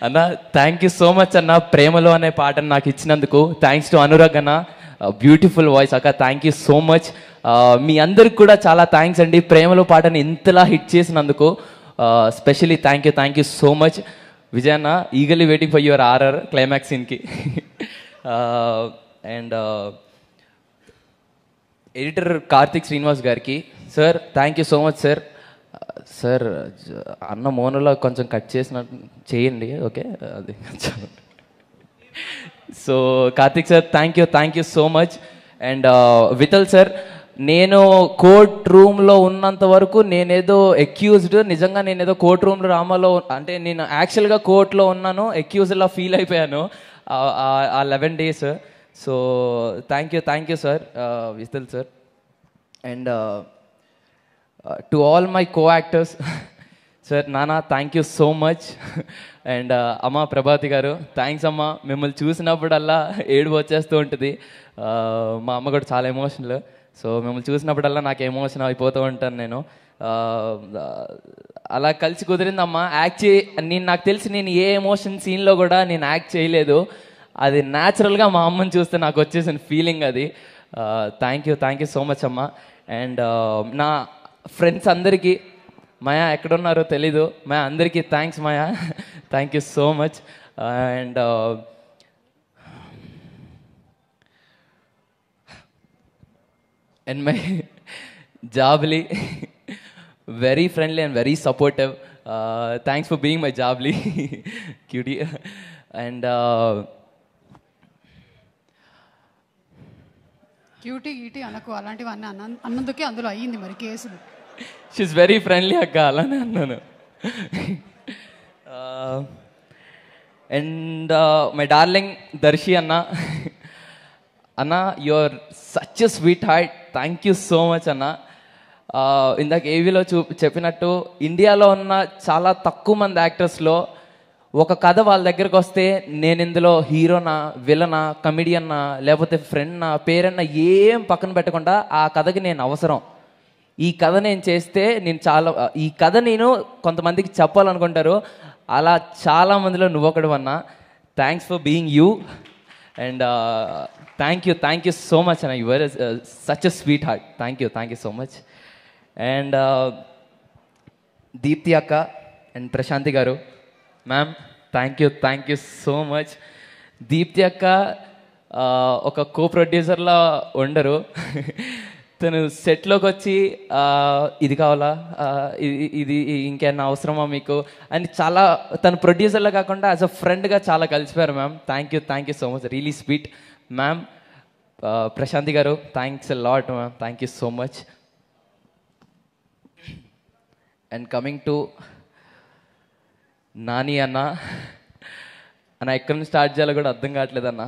అన్న థ్యాంక్ యూ సో మచ్ అన్న, ప్రేమలో అనే పాటను నాకు ఇచ్చినందుకు. థ్యాంక్స్ టు అనురాగ్ అన్న, బ్యూటిఫుల్ వాయిస్ అక్క, థ్యాంక్ యూ సో మచ్. మీ అందరికి కూడా చాలా థ్యాంక్స్ అండి, ప్రేమలో పాటని ఇంతలా హిట్ చేసినందుకు. Specially thank you so much. Vijay అన్న, eagerly waiting for your RR climax సీన్కి. అండ్ ఎడిటర్ కార్తిక్ శ్రీనివాస్ గారికి, sir thank you so much sir. Sir అన్న మోనోలో కొంచెం కట్ చేసినట్టు చేయండి, ఓకే అది. So Karthik sir thank you so much. And Vithal sir, నేను కోర్ట్ రూమ్లో ఉన్నంత వరకు నేనేదో అక్యూజ్డ్, నిజంగా నేనేదో కోర్ట్ రూమ్ డ్రామాలో, అంటే నేను యాక్చువల్గా కోర్టులో ఉన్నాను, అక్యూజ్డ్లా ఫీల్ అయిపోయాను ఆ 11 days. So thank you sir Vithal sir. And to all my co actors, sir నానా thank you so much. And అమ్మ ప్రభాతి గారు థ్యాంక్స్ అమ్మ, మిమ్మల్ని చూసినప్పుడల్లా ఏడుపు వచ్చేస్తూ ఉంటుంది. మా అమ్మ కూడా చాలా ఎమోషనల్, సో మిమ్మల్ని చూసినప్పుడల్లా నాకు ఎమోషన్ అయిపోతూ ఉంటాను నేను. అలా కలిసి కుదిరిందమ్మా. నాకు తెలిసి నేను ఏ ఎమోషన్ సీన్లో కూడా నేను యాక్ట్ చేయలేదు, అది న్యాచురల్గా మా అమ్మని చూస్తే నాకు వచ్చేసిన ఫీలింగ్ అది. థ్యాంక్ యూ సో మచ్ అమ్మ. అండ్ నా ఫ్రెండ్స్ అందరికీ, మాయా ఎక్కడున్నారో తెలీదు, మాయా అందరికీ thanks Maya, thank you so much. And my జాబ్లీ, very friendly and very supportive. Thanks for being my జాబ్లీ క్యూటీ. అండ్ క్యూటీ గీటీ అనకు, అలాంటివన్నీ అన్నందుకే అందులో అయ్యింది మరి కేసులు. షీఈస్ వెరీ ఫ్రెండ్లీ అక్క, అలానే అన్నాను. అండ్ మై డార్లింగ్ దర్శి అన్న, your such a sweet heart, thank you so much అన్న. ఇందాక ఏవీలో చెప్పినట్టు ఇండియాలో ఉన్న చాలా తక్కువ మంది యాక్టర్స్లో ఒక కథ వాళ్ళ దగ్గరకు వస్తే నేను ఇందులో హీరోనా, విలనా, కమిడియన్నా, లేకపోతే ఫ్రెండ్నా, పేరన్నా ఏం పక్కన పెట్టకుండా ఆ కథకి నేను అవసరం, ఈ కథ నేను చేస్తే ఈ కథ నేను కొంతమందికి చెప్పాలనుకుంటారు, అలా చాలామందిలో నువ్వు ఒకడు అన్నా. Thanks for being you. And thank you so much అన్న, your such a sweet heart. Thank you so much. And Deepthi అక్క and Prashanthi garu, ma'am thank you so much. Deepthi అక్క ఒక కో ప్రొడ్యూసర్లా ఉండరు, తను సెట్లోకి వచ్చి ఇది కావాలా, ఇది ఇంకేమన్నా అవసరమా మీకు అని చాలా, తను ప్రొడ్యూసర్లా కాకుండా యాజ్ అ ఫ్రెండ్గా చాలా కలిసిపోయారు ma'am. Thank you so much, really sweet ma'am. Prashanthi garu thanks a lot ma'am, thank you so much. And coming to Nani అన్న, అన్న ఎక్కడి నుంచి స్టార్ట్ చేయాలో కూడా అర్థం కావట్లేదు అన్న.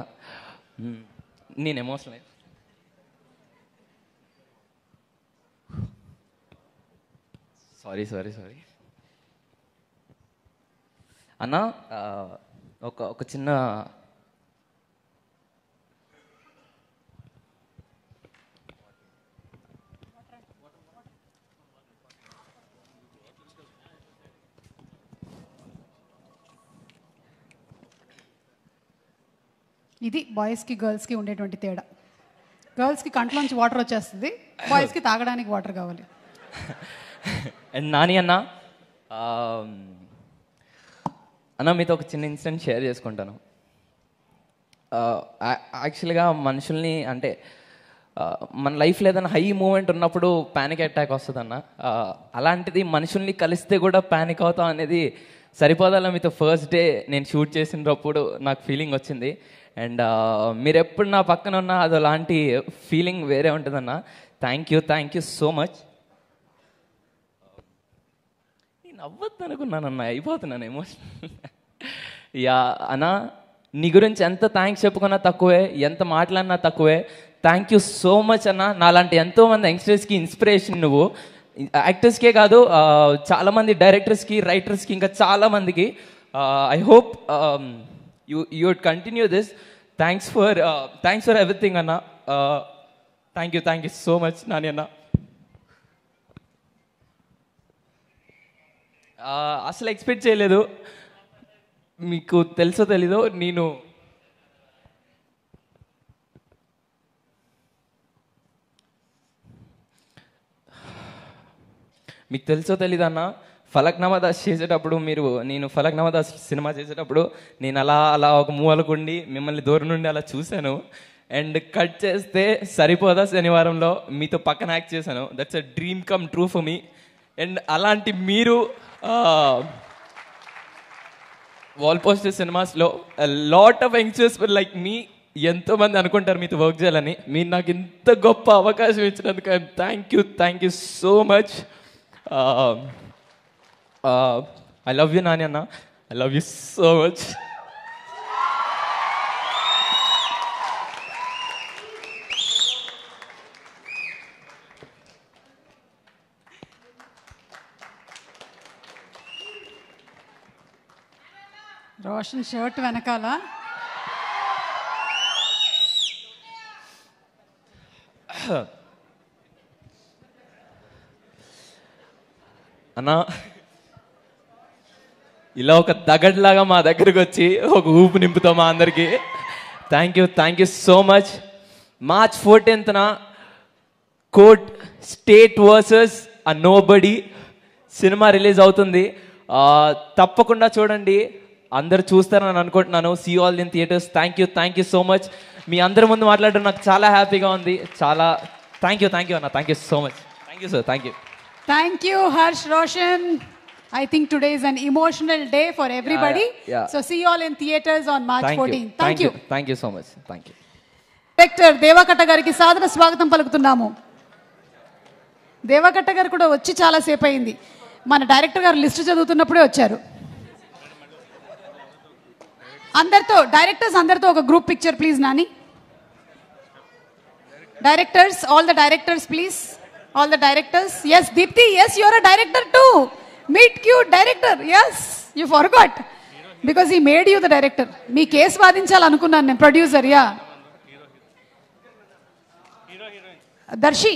నేను ఎమోషనల్. సారీ అన్న. ఒక చిన్న ఇది బాయ్స్కి గర్ల్స్కి ఉండేటువంటి తేడా. గర్ల్స్కి కంట్లోంచి వాటర్ వచ్చేస్తుంది, బాయ్స్కి తాగడానికి వాటర్ కావాలి. అండ్ నాని అన్న, అన్న మీతో ఒక చిన్న ఇన్సిడెంట్ షేర్ చేసుకుంటాను. యాక్చువల్గా మనుషుల్ని అంటే మన లైఫ్లో ఏదైనా హై మూమెంట్ ఉన్నప్పుడు ప్యానిక్ అటాక్ వస్తుంది అన్న. అలాంటిది మనుషుల్ని కలిస్తే కూడా ప్యానిక్ అవుతాం అనేది సరిపోదాలో మీతో ఫస్ట్ డే నేను షూట్ చేసినప్పుడు నాకు ఫీలింగ్ వచ్చింది. అండ్ మీరు ఎప్పుడు నా పక్కన ఉన్నా అది అలాంటి ఫీలింగ్ వేరే ఉంటుందన్న. Thank you so much. నేను అవ్వద్దు అనుకున్నానన్న, అయిపోతున్నాను ఎమోషనల్. యా అన్న, నీ గురించి ఎంత థ్యాంక్స్ చెప్పుకున్నా తక్కువే, ఎంత మాట్లాడినా తక్కువే. థ్యాంక్ యూ సో మచ్ అన్న. నాలాంటి ఎంతోమంది యంగ్స్టర్స్కి ఇన్స్పిరేషన్ నువ్వు. యాక్టర్స్కే కాదు, చాలామంది డైరెక్టర్స్కి, రైటర్స్కి, ఇంకా చాలామందికి. I hope you would continue this. Thanks for everything anna. Thank you so much nani anna. అసలు ఎక్స్పెక్ట్ చేయలేదు. మీకు తెలుసో తెలీదో, నేను మీకు తెలుసో తెలీదన్నా, ఫలక్నామా దాస్ చేసేటప్పుడు నేను ఫలక్నామా దాస్ సినిమా చేసేటప్పుడు నేను అలా ఒక మూలకుండి మిమ్మల్ని దూరం నుండి అలా చూశాను. అండ్ కట్ చేస్తే సరిపోదా శనివారంలో మీతో పక్కన యాక్ట్ చేశాను. That's a dream come true for me. And అలాంటి మీరు వాల్ పోస్టర్ సినిమాస్లో లాట్ ఆఫ్ యంగ్స్టర్స్ లైక్ మీ ఎంతోమంది అనుకుంటారు మీతో వర్క్ చేయాలని. మీరు నాకు ఇంత గొప్ప అవకాశం ఇచ్చినందుకు thank you so much. I love you Nani Anna. I love you so much. Roshan shirt వెనకాల అన్నా, ఇలా ఒక దగడ్లాగా మా దగ్గరకు వచ్చి ఒక ఊపు నింపుతాం మా అందరికీ. Thank you so much. March 14th Court state versus a nobody సినిమా రిలీజ్ అవుతుంది. తప్పకుండా చూడండి, అందరు చూస్తారని అనుకుంటున్నాను. See all in theatres. Thank you so much. మీ అందరి ముందు మాట్లాడడం నాకు చాలా హ్యాపీగా ఉంది. చాలా థ్యాంక్ యూ అన్న. Thank you so much. Thank you sir. Thank you Harsh, Roshan. I think today is an emotional day for everybody. Yeah. So see you all in theaters on March 14th. Thank you. Thank you so much. Thank you. Director Deva Katta గారికి సాదర స్వాగతం పలుకుతున్నాము. దేవకట్ట గారు కూడా వచ్చి చాలా సేపు అయింది. మన డైరెక్టర్ గారు లిస్ట్ చదువుతున్నప్పుడే వచ్చారు. అందరితో ఒక group picture please Nani. Directors, all the directors please. All the directors. Yes, Deepthi, yes, you are a director too. Meet cute director. Yes, you forgot. Because he made you the director. మీ case వాదించాలనుకున్నాను నేను, producer. Yeah Darsi.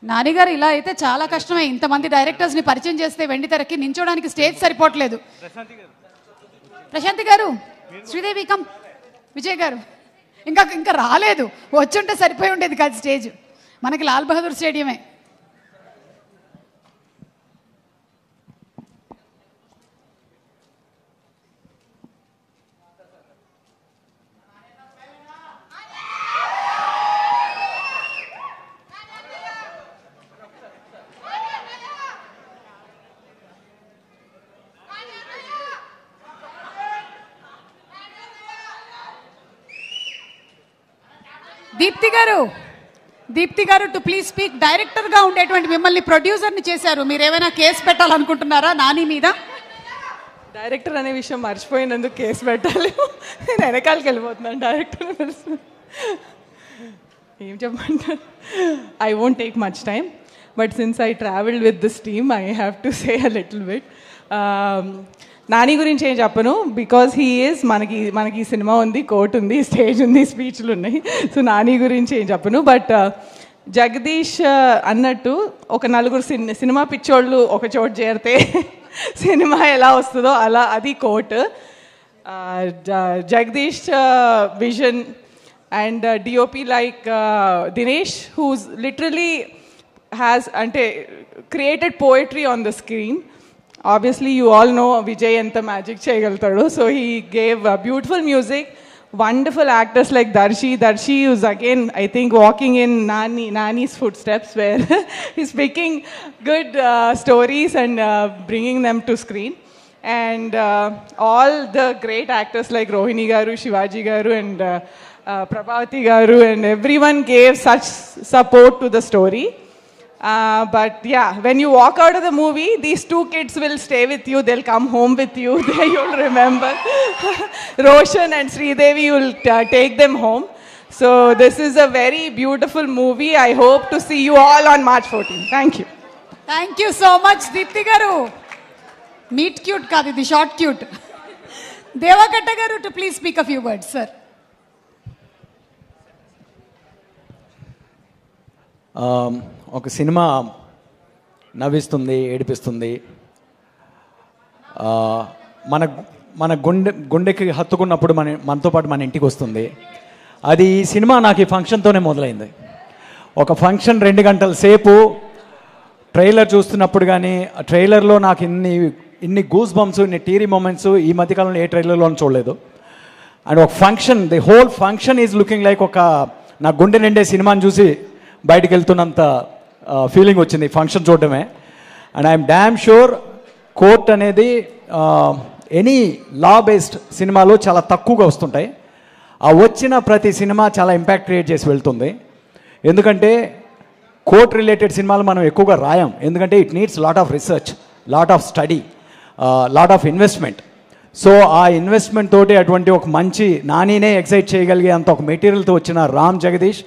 నానిగారు ఇలా అయితే చాలా కష్టమే. ఇంతమంది డైరెక్టర్స్ని పరిచయం చేస్తే వెండి తెరకి నించోడానికి స్టేజ్ సరిపోవట్లేదు. ప్రశాంతి గారు, శ్రీదేవి కమ్, విజయ్ గారు ఇంకా రాలేదు. వచ్చుంటే సరిపోయి ఉండేది కాదు స్టేజ్. మనకి లాల్ బహదూర్ స్టేడియమే. దీప్తి గారు, దీప్తి గారు టు ప్లీజ్ స్పీక్. డైరెక్టర్గా ఉండేటువంటి మిమ్మల్ని ప్రొడ్యూసర్ని చేశారు, మీరు ఏమైనా కేసు పెట్టాలనుకుంటున్నారా నాని మీద? డైరెక్టర్ అనే విషయం మర్చిపోయినందుకు కేసు పెట్టాలి. నేను వెనకాలకి వెళ్ళిపోతున్నాను డైరెక్టర్ ఏం చెప్పంటారు. I won't take much time, but since I travelled with this team I have to say a little bit. Nani గురించి ఏం చెప్పను, బికాజ్ హీ ఈజ్ మనకి సినిమా ఉంది, కోర్ట్ ఉంది, స్టేజ్ ఉంది, స్పీచ్లు ఉన్నాయి. సో నాని గురించి ఏం చెప్పను. బట్ జగదీష్ అన్నట్టు ఒక నలుగురు సినిమా పిచ్చోళ్ళు ఒక చోటు చేరితే సినిమా ఎలా వస్తుందో అలా అది court. Jagadeesh vision and DOP like Dinesh who's literally has అంటే created poetry on the screen. Obviously, you all know Vijay enta magic cheyagaltadu. So he gave beautiful music. Wonderful actors like Darshi. Darshi is again, I think, walking in Nani's footsteps, where he's picking good stories and bringing them to screen. And all the great actors like Rohini Garu, Shivaji Garu, and Prabhavati Garu, and everyone gave such support to the story. But yeah, when you walk out of the movie, these two kids will stay with you. They'll come home with you. You'll remember. Roshan and Sridevi, you'll take them home. So this is a very beautiful movie. I hope to see you all on March 14. Thank you. Thank you so much, Deepthi garu. Meet cute kaadu, the short cute. Devakatta garu to please speak a few words, sir. ఒక cinema నవ్విస్తుంది, ఏడిపిస్తుంది, మన గుండెకి హత్తుకున్నప్పుడు మనతో పాటు మన ఇంటికి వస్తుంది. అది ఈ సినిమా నాకు ఈ ఫంక్షన్తోనే మొదలైంది. ఒక ఫంక్షన్ 2 గంటల సేపు ట్రైలర్ చూస్తున్నప్పుడు కానీ ఆ ట్రైలర్లో నాకు ఇన్ని గూస్ బంప్స్, ఇన్ని టీరీ మూమెంట్స్ ఈ మధ్యకాలంలో ఏ ట్రైలర్లోనూ చూడలేదు. అండ్ ఒక function, the whole function is looking like ఒక నా గుండె నిండే సినిమాని చూసి బయటకు వెళ్తున్నంత ఫీలింగ్ వచ్చింది ఫంక్షన్ చూడడమే. And I'm damn sure court అనేది ఎనీ లా బేస్డ్ సినిమాలో చాలా తక్కువగా వస్తుంటాయి. ఆ వచ్చిన ప్రతి సినిమా చాలా ఇంపాక్ట్ క్రియేట్ చేసి వెళ్తుంది. ఎందుకంటే కోర్ట్ రిలేటెడ్ సినిమాలు మనం ఎక్కువగా రాయం, ఎందుకంటే it needs lot of research, lot of study, lot of investment. So ఆ ఇన్వెస్ట్మెంట్ తోటి అటువంటి ఒక మంచి నానినే ఎక్సైట్ చేయగలిగే అంత ఒక మెటీరియల్తో వచ్చిన Ram Jagadish,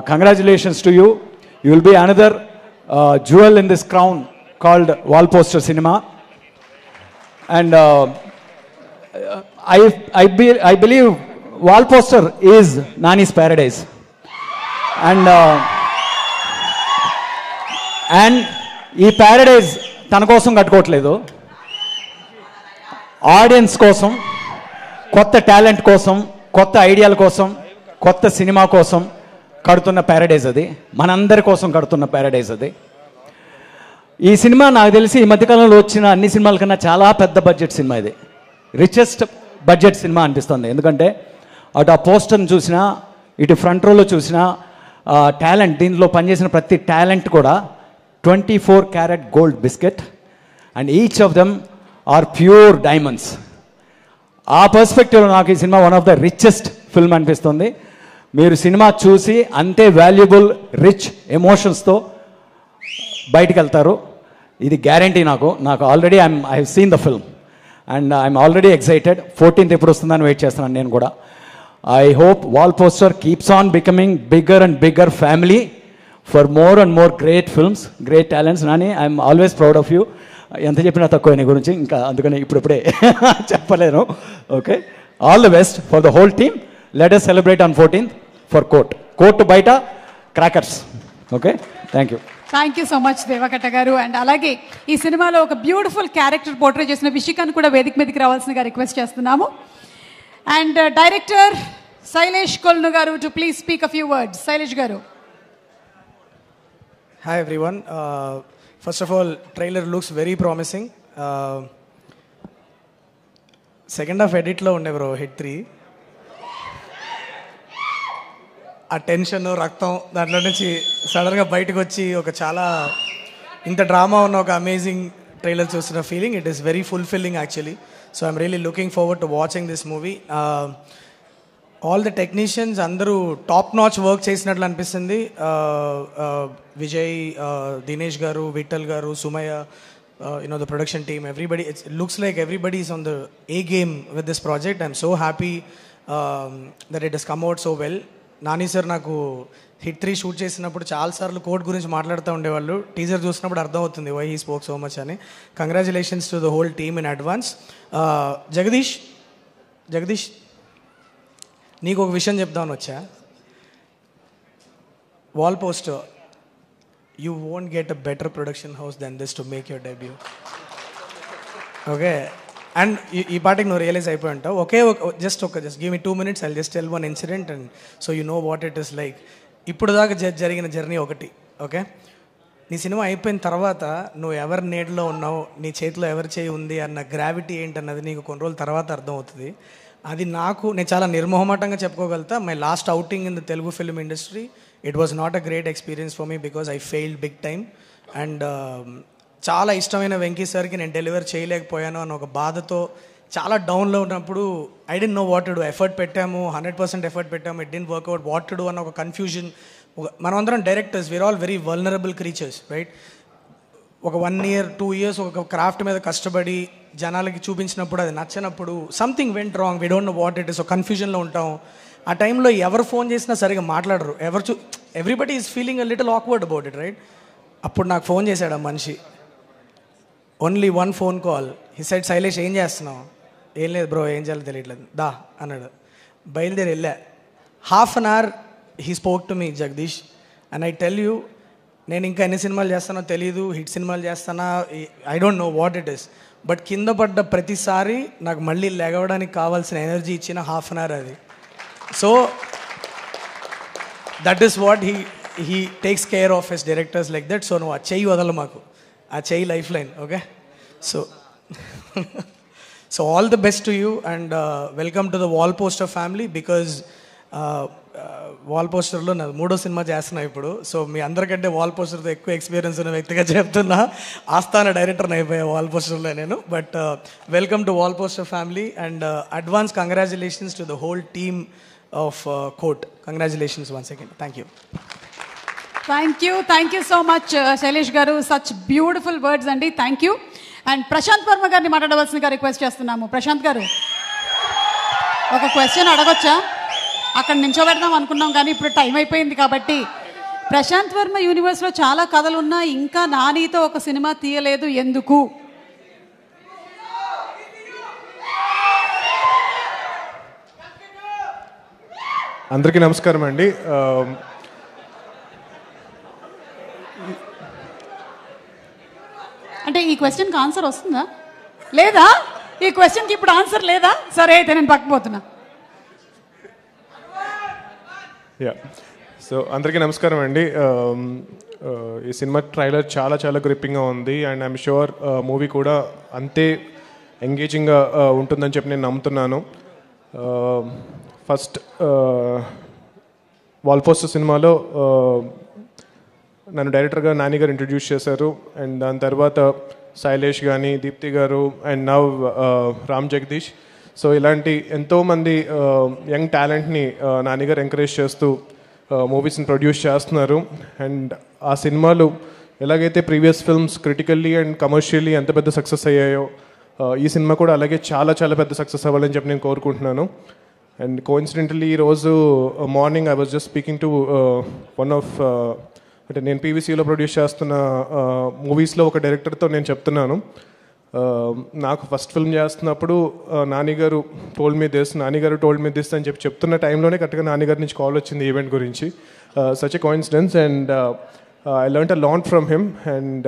congratulations to you. You will be another jewel in this crown called Wall Poster Cinema. And I believe Wall Poster is Nani's paradise. And ఈ ప్యారడైజ్ తన కోసం కట్టుకోవట్లేదు, ఆడియన్స్ కోసం, కొత్త టాలెంట్ కోసం, కొత్త ఐడియాల కోసం, కొత్త సినిమా కోసం కడుతున్న ప్యారడైజ్ అది. మనందరి కోసం కడుతున్న ప్యారడైజ్ అది. ఈ సినిమా నాకు తెలిసి ఈ మధ్యకాలంలో వచ్చిన అన్ని సినిమాల కన్నా చాలా పెద్ద బడ్జెట్ సినిమా ఇది. రిచెస్ట్ బడ్జెట్ సినిమా అనిపిస్తుంది. ఎందుకంటే అటు ఆ పోస్టర్ని చూసినా, ఇటు ఫ్రంట్ రోలో చూసినా టాలెంట్, దీంట్లో పనిచేసిన ప్రతి టాలెంట్ కూడా 24 carat gold biscuit, and each of them are pure diamonds. ఆ పర్స్పెక్టివ్లో నాకు ఈ సినిమా one of the richest film అనిపిస్తుంది. మీరు సినిమా చూసి అంతే వాల్యుబుల్ రిచ్ ఎమోషన్స్తో బయటికి వెళ్తారు, ఇది గ్యారంటీ. నాకు already I have seen the film and I'm already excited. 14th ఎప్పుడు వస్తుందని వెయిట్ చేస్తున్నాను నేను కూడా. I hope wall poster keeps on becoming bigger and bigger family for more and more great films, great talents. Nani, I'm always proud of you. ఎంత చెప్పినా తక్కువ నీ గురించి, ఇంకా అందుకని ఇప్పుడే చెప్పలేను. Okay, all the best for the whole team. Let us celebrate on 14th for court. Court బయట crackers. Okay? Thank you. Thank you so much Deva Katta గారు. అండ్ అలాగే ఈ సినిమాలో ఒక బ్యూటిఫుల్ క్యారెక్టర్ పోర్ట్రే చేసిన విషికాన్ని కూడా వేదిక మీదకి రావాల్సిందిగా రిక్వెస్ట్ చేస్తున్నాము. And director Shailesh Kolanu garu to please speak a few words. Shailesh garu. Hi everyone. First of all, trailer looks very promising. Second half ఎడిట్లో ఉండే బ్రో హిట్ 3. ఆ టెన్షన్, రక్తం దాంట్లో నుంచి సడన్గా బయటకు వచ్చి ఒక చాలా ఇంత డ్రామా ఉన్న ఒక అమేజింగ్ ట్రైలర్ చూస్తున్న feeling. It is very fulfilling actually. So I'm really looking forward to watching this movie. All the technicians అందరూ టాప్ నాచ్ వర్క్ చేసినట్లు అనిపిస్తుంది. విజయ్, దినేష్ గారు, విఠల్ గారు, Sumayya, the production team, everybody, it looks like everybody is on the A game with this project. I'm so happy that it has come out so well. Nani sir నాకు hit 3 shoot చేసినప్పుడు చాలాసార్లు code గురించి మాట్లాడుతూ ఉండేవాళ్ళు. Teaser చూసినప్పుడు అర్థమవుతుంది why he spoke so much అని. Congratulations to the whole team in advance. Jagadeesh నీకు ఒక విషయం చెప్దామని వచ్చా. Wall poster, you won't get a better production house than this to make your debut. Okay, and ఈ పాటికి నువ్వు రియలైజ్ అయిపోయి ఉంటావు. Just give me 2 minutes, I'll just tell one incident and so you know what it is like. ఇప్పుడు దాకా జరిగిన journey ఒకటి. Okay, నీ సినిమా అయిపోయిన తర్వాత నువ్వు ఎవరి నీడలో ఉన్నావు, నీ చేతిలో ఎవరి చేయి ఉంది అన్న గ్రావిటీ ఏంటన్నది నీకు కొన్ని రోజుల తర్వాత అర్థమవుతుంది. అది నేను చాలా నిర్మోహమాటంగా చెప్పుకోగలుగుతా. My last outing in the Telugu film industry, it was not a great experience for me because I failed big time. And చాలా ఇష్టమైన వెంకీ సార్కి నేను డెలివర్ చేయలేకపోయాను అన్న ఒక బాధతో చాలా డౌన్లో ఉన్నప్పుడు I didn't know what to do. Effort పెట్టాము, 100% ఎఫర్ట్ పెట్టాము, it didn't work out. What to do అన్న ఒక కన్ఫ్యూజన్. మనమందరం directors, we are all very vulnerable creatures, right? ఒక 1 year 2 years ఒక క్రాఫ్ట్ మీద కష్టపడి జనాలకి చూపించినప్పుడు అది నచ్చినప్పుడు something went wrong, we don't know what it is. ఒక కన్ఫ్యూజన్లో ఉంటాం. ఆ టైంలో ఎవరు ఫోన్ చేసినా సరిగా మాట్లాడరు. Everybody is feeling a little awkward about it, right? అప్పుడు నాకు ఫోన్ చేశాడు ఆ మనిషి. Only 1 phone call. హి సైడ్, శైలేష్ ఏం చేస్తున్నావు? ఏం లేదు బ్రో, ఏం చేయాలో తెలియట్లేదు, దా అన్నాడు. బయలుదేరి వెళ్ళా. 1/2 hour he spoke to me, Jagadish, and I tell you, నేను ఇంకా ఎన్ని సినిమాలు చేస్తానో తెలియదు, హిట్ సినిమాలు చేస్తానా, I don't know what it is. But కింద పడ్డ ప్రతిసారి నాకు మళ్ళీ లెగవడానికి కావాల్సిన ఎనర్జీ ఇచ్చిన 1/2 hour అది. So that is what he takes care of his directors like that. So no, ఆ చెయ్యి వదల మాకు, ఆ చెయ్యి life line. Okay, so all the best to you and welcome to the Wall Poster family because wall పోస్టర్లో నా 3వ cinema చేస్తున్నా ఇప్పుడు. సో మీ అందరికంటే వాల్ పోస్టర్తో ఎక్కువ ఎక్స్పీరియన్స్ ఉన్న వ్యక్తిగా చెప్తున్నా. ఆస్థాన డైరెక్టర్ని అయిపోయా వాల్ పోస్టర్లో నేను. But welcome to Wall Poster family and advance congratulations to the whole team of Court. Congratulations once again. Thank you so much Sailesh garu. Such beautiful words అండి. Thank you. And Prashanth Varma గారిని మాట్లాడవలసిందిగా రిక్వెస్ట్ చేస్తున్నాము. ప్రశాంత్ గారు, ఒక క్వశ్చన్ అడగొచ్చా? అక్కడ నించోబెడదాం అనుకున్నాం కానీ ఇప్పుడు టైం అయిపోయింది కాబట్టి. ప్రశాంత్ వర్మ యూనివర్స్లో చాలా కథలు ఉన్నా ఇంకా నానితో ఒక సినిమా తీయలేదు, ఎందుకు? అందరికీ నమస్కారం అండి. అంటే ఈ క్వశ్చన్కి ఆన్సర్ వస్తుందా లేదా? ఈ క్వశ్చన్కి ఇప్పుడు ఆన్సర్ లేదా? సరే అయితే నేను పక్కపోతున్నా. సో అందరికీ నమస్కారం అండి. ఈ సినిమా ట్రైలర్ చాలా చాలా గ్రిప్పింగ్గా ఉంది అండ్ ఐఎమ్ షూర్ మూవీ కూడా అంతే ఎంగేజింగ్గా ఉంటుందని చెప్పి నేను నమ్ముతున్నాను. ఫస్ట్ వాల్ పోస్టర్ సినిమాలో నన్ను డైరెక్టర్గా నాని గారు ఇంట్రడ్యూస్ చేశారు అండ్ దాని తర్వాత శైలేష్ కానీ, దీప్తి గారు and now Ram Jagadish. So ఇలాంటి ఎంతోమంది యంగ్ టాలెంట్ని నాని గారు ఎంకరేజ్ చేస్తూ మూవీస్ని ప్రొడ్యూస్ చేస్తున్నారు. అండ్ ఆ సినిమాలు ఎలాగైతే previous films critically and commercially ఎంత పెద్ద సక్సెస్ అయ్యాయో ఈ సినిమా కూడా అలాగే చాలా చాలా పెద్ద సక్సెస్ అవ్వాలని చెప్పి నేను కోరుకుంటున్నాను. అండ్ కోఇన్సిడెంటలీ ఈరోజు morning I was just speaking to one of అంటే నేను పీవీసీలో ప్రొడ్యూస్ చేస్తున్న మూవీస్లో ఒక డైరెక్టర్తో నేను చెప్తున్నాను, నాకు ఫస్ట్ ఫిల్మ్ చేస్తున్నప్పుడు నానిగారు టోల్డ్ మీ దిస్ అని చెప్తున్న టైంలోనే కరెక్ట్గా నానిగారి నుంచి కాల్ వచ్చింది ఈవెంట్ గురించి. Such a coincidence and I learned a lot from him and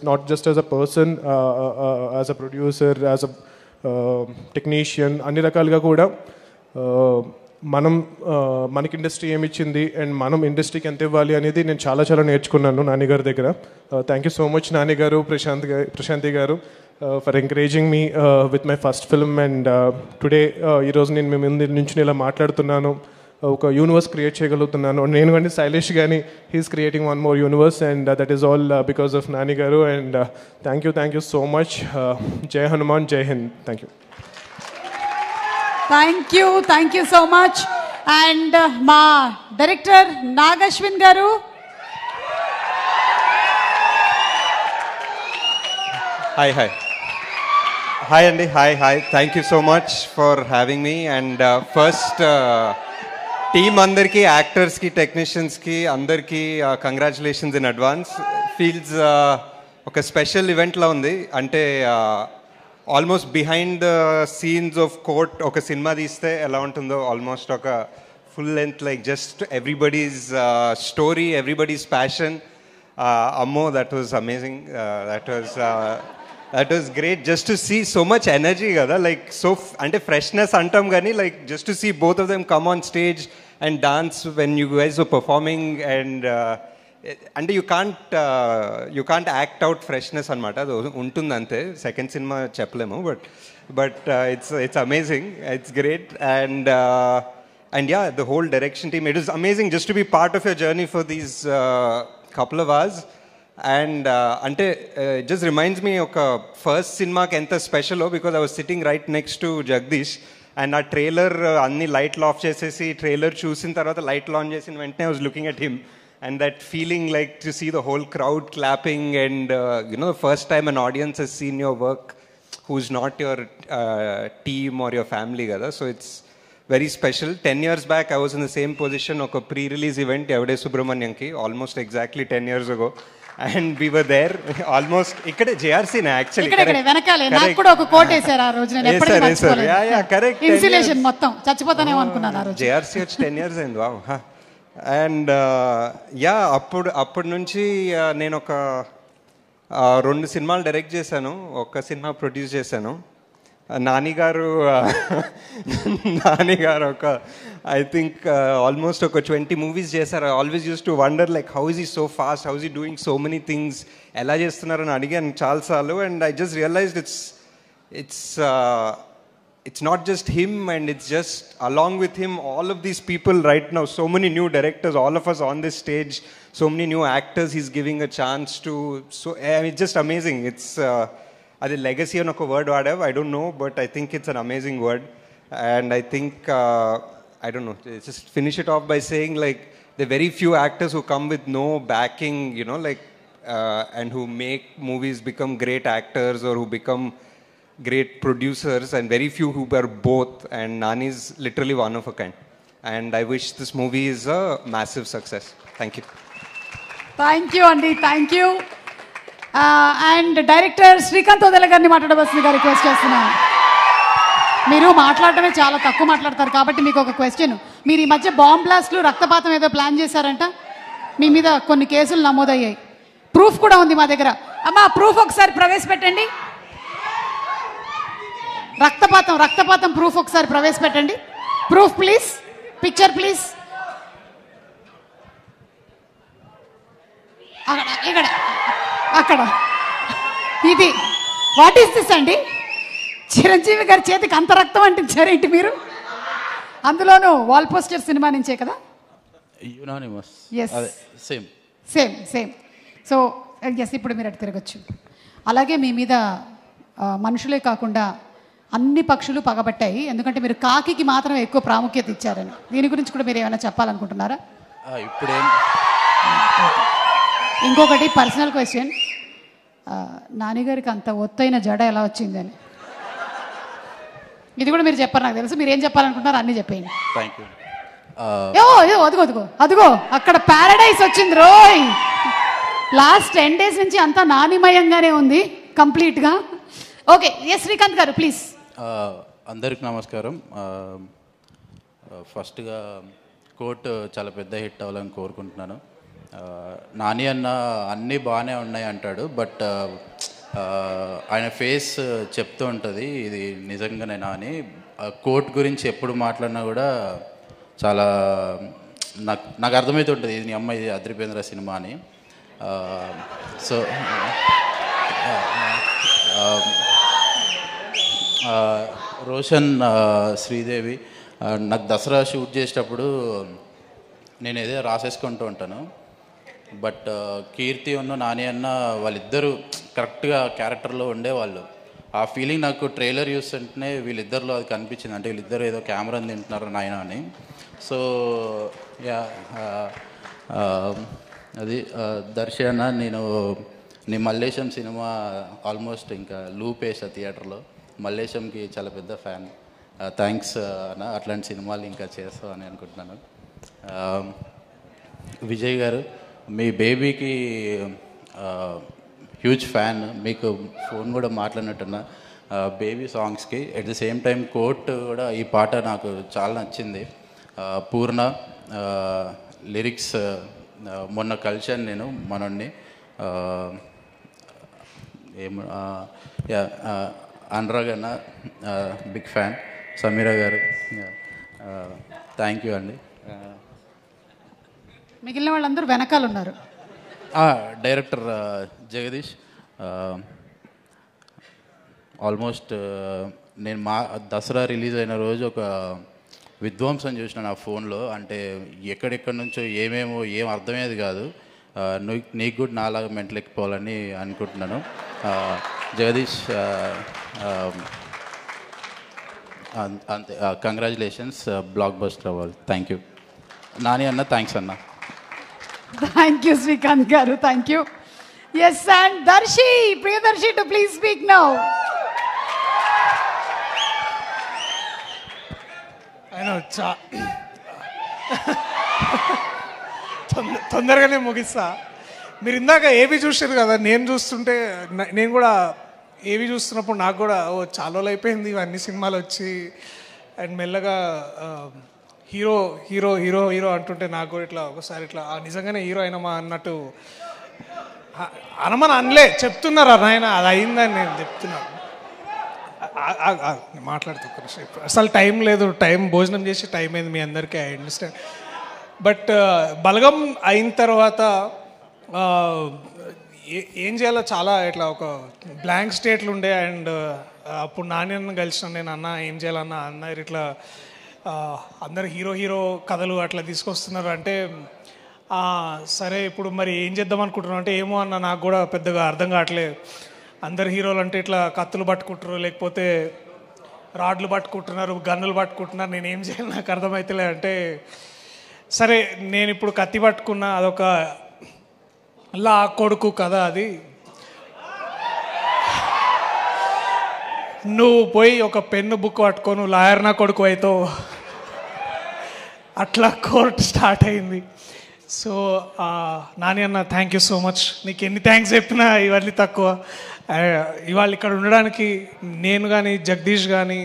not just as a person, as a producer, as a technician, అన్ని రకాలుగా కూడా మనకి ఇండస్ట్రీ ఏమి ఇచ్చింది అండ్ మనం ఇండస్ట్రీకి ఎంత ఇవ్వాలి అనేది నేను చాలా చాలా నేర్చుకున్నాను నాన్నగారి దగ్గర. థ్యాంక్ యూ సో మచ్ నాన్నగారు, ప్రశాంతి గారు for encouraging me with my first film. And today ఈరోజు నేను మీ ముందు నుంచి ఇలా మాట్లాడుతున్నాను, ఒక యూనివర్స్ క్రియేట్ చేయగలుగుతున్నాను. నేను కానీ శైలేష్ కానీ he is creating one more universe and that is all because of Nani garu. And thank you so much. Jai Hanuman, Jai Hind. Thank you. Thank you so much. And మా డైరెక్టర్ నాగశ్విన్ గారు. హాయ్ అండి. Hi thank you so much for having me. And first team అందరికీ, యాక్టర్స్కి, టెక్నీషియన్స్కి అందరికీ congratulations in advance. Feels ఒక special ఈవెంట్లా ఉంది. అంటే almost behind the scenes of Court ఒక సినిమా తీస్తే ఎలా ఉంటుందో ఆల్మోస్ట్ ఒక full length, like just everybody's story, everybody's passion. అమ్మో, that was amazing. That was great just to see so much energy కదా, లైక్ సో అంటే ఫ్రెష్నెస్ అంటాం కానీ like just to see both of them come on stage and dance when you guys were performing. And అంటే you can't act out freshness అనమాట, అది ఉంటుంది అంతే. Second సినిమా చెప్పలేము, but it's amazing, it's great. And yeah, the whole direction team, it is amazing just to be part of your journey for these couple of hours. And ante it just reminds me of first cinema ki enta special because I was sitting right next to Jagdish and our trailer anni light off chesesi trailer chusin tarvata light on chesin ventane I was looking at him, and that feeling like to see the whole crowd clapping and the first time an audience has seen your work who's not your team or your family kada, so it's very special. 10 years back I was in the same position of a pre-release event Evade Subramanianki almost exactly 10 years ago, and we were there almost ikkade JRC na actually ikkade venakale నాకు కూడా ఒక coat వేశారు ఆ రోజు, నేను ఎప్పటికీ మర్చిపోలేను. yeah correct, insulation మొత్తం చచ్చిపోతానేమో అనుకున్నాను ఆ రోజు. JRC వచ్చి 10 years అయింది. వావ్. అండ్ అప్పటి నుంచి నేను ఒక 2 సినిమాలు డైరెక్ట్ చేశాను, ఒక సినిమా ప్రొడ్యూస్ చేశాను. నాని గారు ఒక ఐ థింక్ ఆల్మోస్ట్ ఒక 20 మూవీస్ చేశారు. I always used to wonder like how is he so fast, how is he doing so many things, ఎలా చేస్తున్నారని అడిగాను చాలాసార్లు. And I just realised it's not just him, and it's just along with him all of these people right now, so many new directors, all of us on this stage, so many new actors he's giving a chance to. So it's just amazing. It's అది legacy అని ఒక word వాడావు, I don't know, but I think it's an amazing word. And I think I don't know, just finish it off by saying like there are very few actors who come with no backing, like and who make movies become great actors or who become great producers, and very few who are both, and Nani is literally one of a kind. And I wish this movie is a massive success. Thank you. Thank you Andy, thank you. And director Srikanth Odela గారిని మాట్లాడవలసిందిగా request చేస్తున్నాను. మీరు మాట్లాడటమే చాలా తక్కువ మాట్లాడతారు కాబట్టి మీకు ఒక క్వశ్చన్. మీరు ఈ మధ్య బాంబ్ బ్లాస్ట్లు, రక్తపాతం ఏదో ప్లాన్ చేశారంట, మీ మీద కొన్ని కేసులు నమోదయ్యాయి, ప్రూఫ్ కూడా ఉంది మా దగ్గర. అమ్మా ప్రూఫ్ ఒకసారి ప్రవేశపెట్టండి. రక్తపాతం ప్రూఫ్ ఒకసారి ప్రవేశపెట్టండి. Proof please, picture please. అక్కడ ఇది వాట్ ఈస్ దిస్ అండి? చిరంజీవి గారి చేతికి అంత రక్తం అంటించారేంటి మీరు? అందులోనూ వాల్ పోస్టర్ సినిమా నుంచే కదా? సేమ్. సో ఎస్, ఇప్పుడు మీరు అటు తిరగచ్చు. అలాగే మీ మీద మనుషులే కాకుండా అన్ని పక్షులు పగబట్టాయి, ఎందుకంటే మీరు కాకికి మాత్రం ఎక్కువ ప్రాముఖ్యత ఇచ్చారని. దీని గురించి కూడా మీరు ఏమైనా చెప్పాలనుకుంటున్నారా? ఇంకొకటి పర్సనల్ క్వశ్చన్, నాన్నగారికి అంత ఒత్తైన జడ ఎలా వచ్చిందని? ఇది కూడా మీరు చెప్పారు, నాకు తెలుసు. మీరు ఏం చెప్పాలనుకుంటున్నారు అన్నీ చెప్పేయండి. అదిగో అక్కడ ప్యారడైజ్ వచ్చింది రోయ్. లాస్ట్ 10 days నుంచి అంతా నానిమయంగానే ఉంది కంప్లీట్గా. ఓకే, ఎస్ శ్రీకాంత్ గారు ప్లీజ్. అందరికి నమస్కారం. ఫస్ట్గా కోర్ట్ చాలా పెద్ద హిట్ అవ్వాలని కోరుకుంటున్నాను. నాని అన్న అన్నీ బాగానే ఉన్నాయి అంటాడు, బట్ ఆయన ఫేస్ చెప్తూ ఉంటుంది ఇది నిజంగానే నాని. కోర్ట్ గురించి ఎప్పుడు మాట్లాడినా కూడా చాలా నాకు అర్థమవుతుంటుంది ఇది నీ అమ్మ ఇది అద్రిపేంద్ర సినిమా అని. సో రోషన్, శ్రీదేవి, నాకు దసరా షూట్ చేసేటప్పుడు నేను ఏదో రాసేసుకుంటూ ఉంటాను, బట్ కీర్తి ఉన్న నాని అన్న వాళ్ళిద్దరూ కరెక్ట్గా క్యారెక్టర్లో ఉండేవాళ్ళు. ఆ ఫీలింగ్ నాకు ట్రైలర్ చూస్తుంటేనే వీళ్ళిద్దరిలో అది కనిపించింది. అంటే వీళ్ళిద్దరు ఏదో కెమెరా తింటున్నారు నాయన అని. సో యా అది దర్శి అన్న, నీ మల్లేశం సినిమా ఆల్మోస్ట్ ఇంకా లూప్ వేసా థియేటర్లో. మల్లేశంకి చాలా పెద్ద ఫ్యాన్. థ్యాంక్స్ అన్న, అట్లాంటి సినిమాలు ఇంకా చేస్తావు అని అనుకుంటున్నాను. విజయ్ గారు, మీ బేబీకి హ్యూజ్ ఫ్యాన్, మీకు ఫోన్ కూడా మాట్లాడినట్టున్నా బేబీ సాంగ్స్కి. At the same time court కూడా ఈ పాట నాకు చాలా నచ్చింది. పూర్ణ లిరిక్స్ మొన్న కలిశాను నేను మనోడిని, అనురాగ్ అన్న బిగ్ ఫ్యాన్, సమీరా గారు థ్యాంక్ యూ అండి. మిగిలిన వాళ్ళందరూ వెనకాల ఉన్నారు. డైరెక్టర్ జగదీష్, ఆల్మోస్ట్ నేను దసరా రిలీజ్ అయిన రోజు ఒక విధ్వంసం చూసిన నా ఫోన్లో. అంటే ఎక్కడెక్కడి నుంచో ఏం అర్థమయ్యేది కాదు. నీకు కూడా నాలాగా మెంటల్ ఎక్కిపోవాలని అనుకుంటున్నాను. జగదీష్ అంతే, కంగ్రాచులేషన్స్, బ్లాక్ బస్టర్ అవ్వాలి. థ్యాంక్ యూ నాని అన్న, థ్యాంక్స్ అన్న. Thank you Srikanth garu, thank you. Yes, and Darshi, Priyadarshi to please speak now. తొందరగానే ముగిస్తా. మీరు ఇందాక ఏవి చూసారు కదా, నేను చూస్తుంటే నేను కూడా ఏవి చూస్తున్నప్పుడు నాకు కూడా చాలా రోజులు అయిపోయింది ఇవన్నీ సినిమాలు వచ్చి. అండ్ మెల్లగా హీరో హీరో హీరో హీరో అంటుంటే నాకు కూడా ఇట్లా ఒకసారి ఇట్లా నిజంగానే హీరో అయినమా అన్నట్టు అనమని అనలే, చెప్తున్నారా నాయన అది అయిందని నేను చెప్తున్నాను. మాట్లాడుతూ అసలు టైం లేదు, టైం భోజనం చేసి టైం అయింది మీ అందరికీ, ఐ అండర్స్టాండ్. బట్ బలగం అయిన తర్వాత ఏం చేయాలో చాలా ఇట్లా ఒక బ్లాంక్ స్టేట్లు ఉండే. అండ్ అప్పుడు నాన్న కలిసిన నేను, అన్న ఏం చేయాలన్నా అన్నారు ఇట్లా అందరు హీరో హీరో కథలు అట్లా తీసుకొస్తున్నారు అంటే, సరే ఇప్పుడు మరి ఏం చేద్దాం అనుకుంటున్నాను అంటే, ఏమో అన్న నాకు కూడా పెద్దగా అర్థం కావట్లేదు. అందరు హీరోలు అంటే ఇట్లా కత్తులు పట్టుకుంటారు, లేకపోతే రాడ్లు పట్టుకుంటున్నారు, గన్నులు పట్టుకుంటున్నారు, నేను ఏం చేయాలి నాకు అర్థమవుతలే అంటే, సరే నేను ఇప్పుడు కత్తి పట్టుకున్నా, అదొక లా కొడుకు కదా, అది నువ్వు పోయి ఒక పెన్ను బుక్ పట్టుకో, నువ్వు లాయర్ నా కొడుకు అవుతావు. అట్లా కోర్టు స్టార్ట్ అయింది. సో నాని అన్న థ్యాంక్ యూ సో మచ్. నీకు ఎన్ని థ్యాంక్స్ చెప్పినా ఇవన్నీ తక్కువ. ఇవాళ ఇక్కడ ఉండడానికి నేను కానీ జగదీష్ కానీ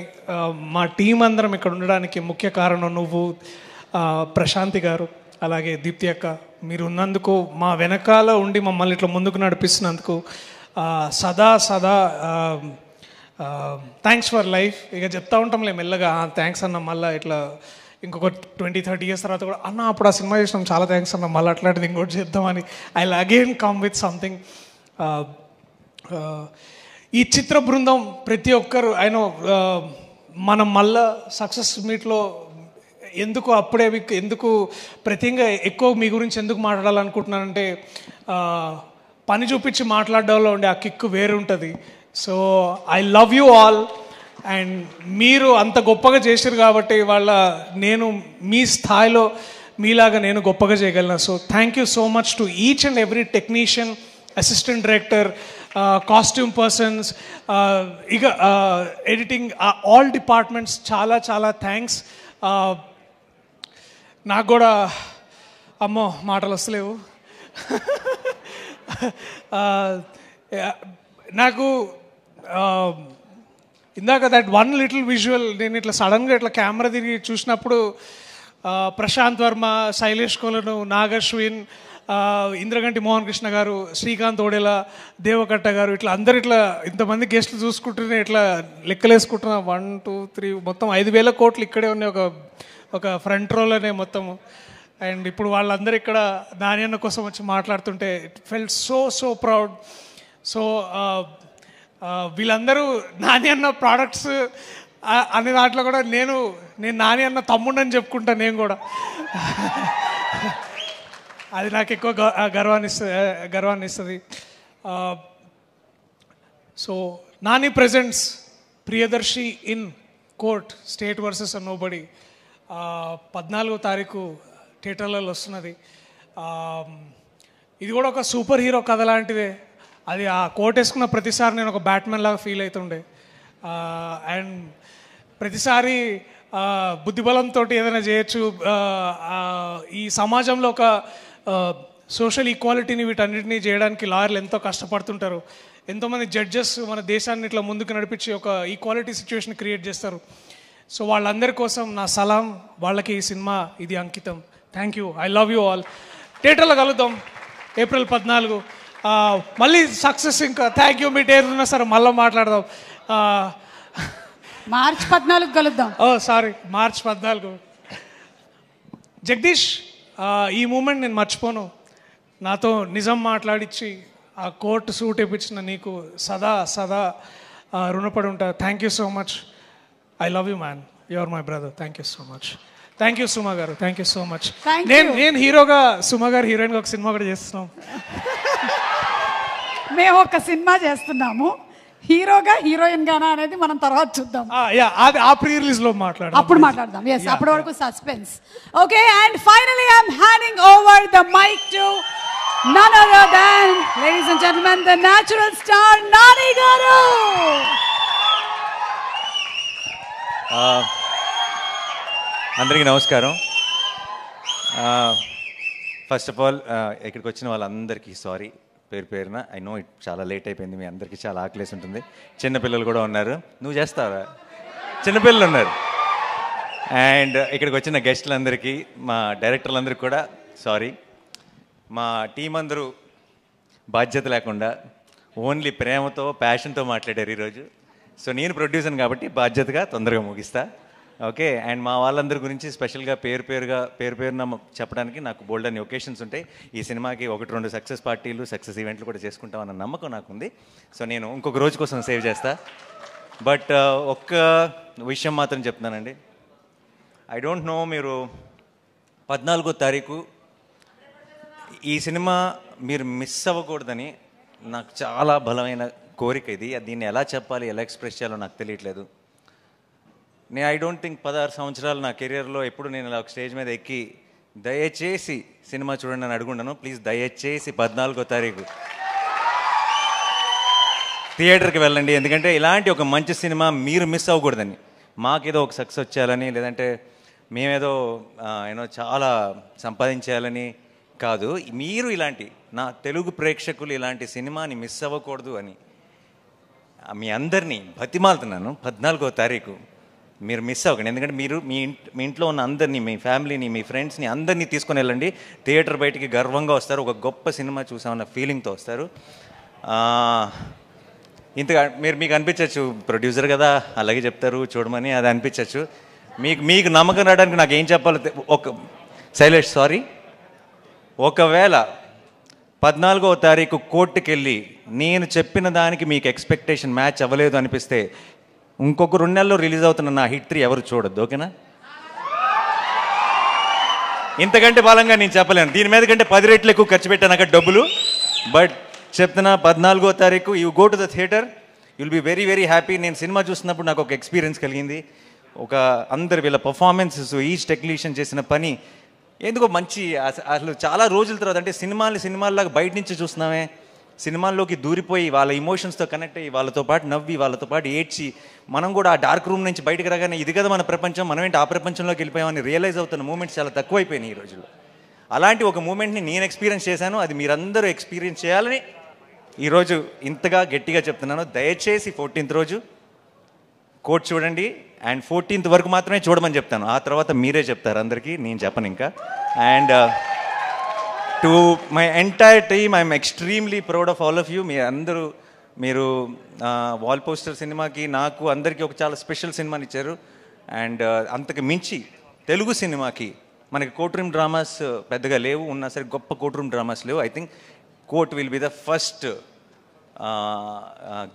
మా టీం అందరం ఇక్కడ ఉండడానికి ముఖ్య కారణం నువ్వు, ప్రశాంతి గారు, అలాగే దీప్తి అక్క. మీరు ఉన్నందుకు, మా వెనకాల ఉండి మమ్మల్ని ఇట్లా ముందుకు నడిపిస్తున్నందుకు సదా థ్యాంక్స్ ఫర్ లైఫ్. ఇక చెప్తా ఉంటాంలే మెల్లగా థ్యాంక్స్ అన్న, మళ్ళీ ఇట్లా ఇంకొక 20-30 years తర్వాత కూడా అన్న అప్పుడు ఆ సినిమా చేసినాం చాలా థ్యాంక్స్ అన్న, మళ్ళీ అట్లాంటిది ఇంకోటి చేద్దామని I will again come with something. ఈ చిత్ర బృందం ప్రతి ఒక్కరు ఆయన మనం మళ్ళా సక్సెస్ మీట్లో ఎందుకు అప్పుడే ఎందుకు ప్రతిగా ఎక్కువ మీ గురించి ఎందుకు మాట్లాడాలనుకుంటున్నానంటే, పని చూపించి మాట్లాడడంలో ఉండే ఆ కిక్కు వేరు ఉంటుంది. So I love you all. And మీరు అంత గొప్పగా చేశారు కాబట్టి వాళ్ళ నేను మీ స్థాయిలో మీలాగా నేను గొప్పగా చేయగలను. So thank you so much to each and every technician, assistant director, costume persons, ఇక ఎడిటింగ్, ఆల్ డిపార్ట్మెంట్స్ చాలా చాలా థ్యాంక్స్. నాకు కూడా అమ్మో మాటలు వస్తలేవు. నాకు ఇందాక దట్ వన్ లిటిల్ విజువల్ నేను ఇట్లా సడన్గా ఇట్లా కెమెరా తిరిగి చూసినప్పుడు ప్రశాంత్ వర్మ, శైలేష్ కోలను, నాగశ్విన్, ఇంద్రగంటి మోహన్ కృష్ణ గారు, శ్రీకాంత్ ఓడేలా, దేవకట్ట గారు, ఇట్లా అందరు ఇట్లా ఇంతమంది గెస్టులు చూసుకుంటూనే ఇట్లా లెక్కలేసుకుంటున్నా 1, 2, 3 మొత్తం 5,000 కోట్లు ఇక్కడే ఉన్నాయి ఒక ఫ్రంట్ రోలోనే మొత్తము. అండ్ ఇప్పుడు వాళ్ళందరూ ఇక్కడ నాని అన్న కోసం వచ్చి మాట్లాడుతుంటే it felt so proud. So వీళ్ళందరూ నాని అన్న ప్రోడక్ట్స్ అనే దాంట్లో కూడా నేను నాని అన్న తమ్ముడని చెప్పుకుంటా నేను కూడా. అది నాకు ఎక్కువ గర్వాన్ని ఇస్తుంది. So Nani presents Priyadarshi in Court state versus nobody 14వ తారీఖు థియేటర్లలో వస్తున్నది. ఇది కూడా ఒక సూపర్ హీరో కథ లాంటిదే. అది ఆ కోట్ వేసుకున్న ప్రతిసారి నేను ఒక బ్యాట్మెన్ లాగా ఫీల్ అవుతుండే. అండ్ ప్రతిసారి బుద్ధిబలంతో ఏదైనా చేయొచ్చు. ఈ సమాజంలో ఒక సోషల్ ఈక్వాలిటీని వీటన్నిటినీ చేయడానికి లాయర్లు ఎంతో కష్టపడుతుంటారు. ఎంతోమంది జడ్జెస్ మన దేశాన్ని ఇట్లా ముందుకు నడిపించి ఒక ఈక్వాలిటీ సిచ్యువేషన్ క్రియేట్ చేస్తారు. సో వాళ్ళందరి కోసం నా సలాం, వాళ్ళకి ఈ సినిమా ఇది అంకితం. Thank you, I love you all. థియేటర్లో కలుద్దాం ఏప్రిల్ 14. మళ్ళీ సక్సెస్. ఇంకా థ్యాంక్ యూ. మీ టేరున్నా సరే మళ్ళీ మాట్లాడదాం. మార్చ్ 14 కలుద్దాం. Sorry, March 14. జగదీష్, ఈ మూమెంట్ నేను మర్చిపోను. నాతో నిజం మాట్లాడించి ఆ కోర్టు సూట్ ఇప్పించిన నీకు సదా సదా రుణపడి ఉంటా. Thank you so much. I love you man, you are my brother. Thank you so much. Thank you Suma garu, thank you so much. నేను హీరోగా, సుమా గారు హీరోయిన్గా ఒక సినిమా కూడా చేస్తున్నాం. మేము ఒక సినిమా చేస్తున్నాము, హీరోగా హీరోయిన్ గానా అనేది మనం తర్వాత చూద్దాం. అది ఆ ప్రీ రిలీజ్ లో మాట్లాడదాం, అప్పుడు మాట్లాడదాం. ఎస్, అప్పటి వరకు suspense. Okay, and finally I'm handing over the mic to none other than, ladies and gentlemen, the natural star Nani garu. అందరికీ నమస్కారం. ఫస్ట్ ఆఫ్ ఆల్ ఇక్కడికి వచ్చిన వాళ్ళందరికీ సారీ పేరు పేరున. ఐ నో ఇట్ చాలా లేట్ అయిపోయింది, మీ అందరికీ చాలా ఆకలేసి ఉంటుంది. చిన్నపిల్లలు కూడా ఉన్నారు. నువ్వు చేస్తావా? చిన్నపిల్లలు ఉన్నారు. అండ్ ఇక్కడికి వచ్చిన గెస్టులందరికీ, మా డైరెక్టర్లందరికీ కూడా సారీ. మా టీం అందరూ బాధ్యత లేకుండా ఓన్లీ ప్రేమతో, ప్యాషన్తో మాట్లాడారు ఈరోజు. సో నేను ప్రొడ్యూసర్ కాబట్టి బాధ్యతగా తొందరగా ముగిస్తా. ఓకే, అండ్ మా వాళ్ళందరి గురించి స్పెషల్గా పేరు పేరున చెప్పడానికి నాకు బోల్డ్ అని ఒకేషన్స్ ఉంటాయి. ఈ సినిమాకి 1-2 సక్సెస్ పార్టీలు, సక్సెస్ ఈవెంట్లు కూడా చేసుకుంటామన్న నమ్మకం నాకుంది. సో నేను ఇంకొక రోజు కోసం సేవ్ చేస్తా. బట్ ఒక్క విషయం మాత్రం చెప్తున్నానండి. ఐ డోంట్ నో, మీరు 14వ తారీఖు ఈ సినిమా మీరు మిస్ అవ్వకూడదని నాకు చాలా బలమైన కోరిక. ఇది దీన్ని ఎలా చెప్పాలి, ఎలా ఎక్స్ప్రెస్ చేయాలో నాకు తెలియట్లేదు. నేను ఐ డోంట్ థింక్ 16 సంవత్సరాలు నా కెరియర్లో ఎప్పుడు నేను ఇలా ఒక స్టేజ్ మీద ఎక్కి దయచేసి సినిమా చూడండి అని అడుగుంటాను. ప్లీజ్ దయచేసి 14వ తారీఖు థియేటర్కి వెళ్ళండి. ఎందుకంటే ఇలాంటి ఒక మంచి సినిమా మీరు మిస్ అవ్వకూడదని. మాకేదో ఒక సక్సెస్ వచ్చేయాలని, లేదంటే మేమేదో చాలా సంపాదించేయాలని కాదు. మీరు ఇలాంటి నా తెలుగు ప్రేక్షకులు ఇలాంటి సినిమాని మిస్ అవ్వకూడదు అని మీ అందరినీ బతిమాలుతున్నాను. 14వ తారీఖు మీరు మిస్ అవ్వకండి. ఎందుకంటే మీరు మీ ఇంట్లో ఉన్న అందరినీ, మీ ఫ్యామిలీని, మీ ఫ్రెండ్స్ని అందరినీ తీసుకొని వెళ్ళండి. థియేటర్ బయటికి గర్వంగా వస్తారు. ఒక గొప్ప సినిమా చూసామన్న ఫీలింగ్తో వస్తారు. ఇంతగా మీకు అనిపించవచ్చు, ప్రొడ్యూసర్ కదా అలాగే చెప్తారు చూడమని, అది అనిపించవచ్చు. మీకు నమ్మకం రావడానికి నాకు ఏం చెప్పాలో శైలేష్ సారీ. ఒకవేళ 14వ తారీఖు కోర్టుకి వెళ్ళి నేను చెప్పిన దానికి మీకు ఎక్స్పెక్టేషన్ మ్యాచ్ అవ్వలేదు అనిపిస్తే ఇంకొక 2 నెలల్లో రిలీజ్ అవుతున్న నా హిట్ 3 ఎవరు చూడొద్దు. ఓకేనా? ఇంతకంటే బలంగా నేను చెప్పలేను. దీని మీద కంటే 10 రెట్లు ఎక్కువ ఖర్చు పెట్టాను అక్కడ డబ్బులు. బట్ చెప్తున్నా, 14వ తారీఖు you go to the theatre, you'll be very very happy. నేను సినిమా చూస్తున్నప్పుడు నాకు ఒక ఎక్స్పీరియన్స్ కలిగింది. అందరు వీళ్ళ పర్ఫార్మెన్సెస్, ఈచ్ టెక్నీషియన్ చేసిన పని ఎందుకో మంచి. అసలు చాలా రోజుల తర్వాత, అంటే సినిమాల్లాగా బయట నుంచి చూస్తున్నామే, సినిమాల్లోకి దూరిపోయి వాళ్ళ ఇమోషన్స్తో కనెక్ట్ అయ్యి వాళ్ళతో పాటు నవ్వి వాళ్ళతో పాటు ఏడ్చి మనం కూడా ఆ డార్క్ రూమ్ నుంచి బయటకు రాగానే ఇది కదా మన ప్రపంచం, మనం ఏంటి ఆ ప్రపంచంలోకి వెళ్ళిపోయామని రియలైజ్ అవుతున్న మూమెంట్స్ చాలా తక్కువైపోయినాయి ఈ రోజుల్లో. అలాంటి ఒక మూమెంట్ని నేను ఎక్స్పీరియన్స్ చేశాను. అది మీరందరూ ఎక్స్పీరియన్స్ చేయాలని ఈరోజు ఇంతగా గట్టిగా చెప్తున్నాను. దయచేసి 14th రోజు కోర్ట్ చూడండి. అండ్ 14th వరకు మాత్రమే చూడమని చెప్తాను. ఆ తర్వాత మీరే చెప్తారు అందరికీ, నేను చెప్పను ఇంకా. And to my entire team, I'm extremely proud of all of you. మీరు వాల్ పోస్టర్ సినిమాకి, నాకు అందరికీ ఒక చాలా స్పెషల్ సినిమాని ఇచ్చారు. అండ్ అంతకు మించి తెలుగు సినిమాకి మనకి కోర్ట్ రూమ్ డ్రామాస్ పెద్దగా లేవు, ఉన్నా సరే గొప్ప కోర్ట్ రూమ్ డ్రామాస్ లేవు. I think court will be the first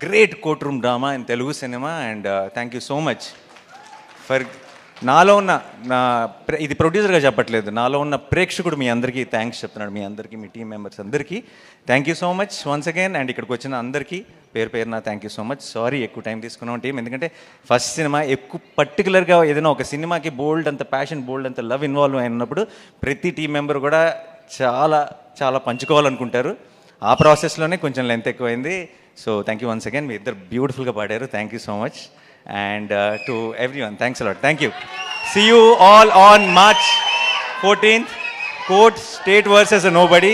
great courtroom drama in Telugu cinema, and thank you so much for నాలో ఉన్న ఇది ప్రొడ్యూసర్గా చెప్పట్లేదు, నాలో ఉన్న ప్రేక్షకుడు మీ అందరికీ థ్యాంక్స్ చెప్తున్నాడు, మీ అందరికీ, మీ టీం మెంబర్స్ అందరికీ thank you so much once again. And ఇక్కడికి వచ్చిన అందరికీ పేరు పేరున thank you so much. Sorry ఎక్కువ టైం తీసుకున్నాం టీం, ఎందుకంటే ఫస్ట్ సినిమా ఎక్కువ పర్టికులర్గా ఏదైనా ఒక సినిమాకి బోల్డ్ అంత ప్యాషన్, బోల్డ్ అంత లవ్ ఇన్వాల్వ్ అయినప్పుడు ప్రతి టీం మెంబర్ కూడా చాలా చాలా పంచుకోవాలనుకుంటారు. ఆ ప్రాసెస్లోనే కొంచెం లెంత్ ఎక్కువైంది. So thank you once again. మీ ఇద్దరు బ్యూటిఫుల్గా పాడారు. Thank you so much. And to everyone, thanks a lot. Thank you. See you all on March 14th. Court State versus Nobody.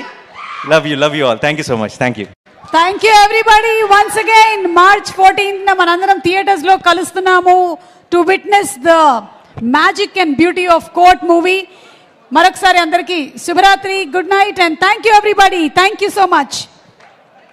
Love you all. Thank you so much. Thank you. Thank you everybody once again. March 14th na manandaram theaters lo kalustunamu to witness the magic and beauty of Court movie. Maraksari andariki Shubhratri, good night and thank you everybody. Thank you so much.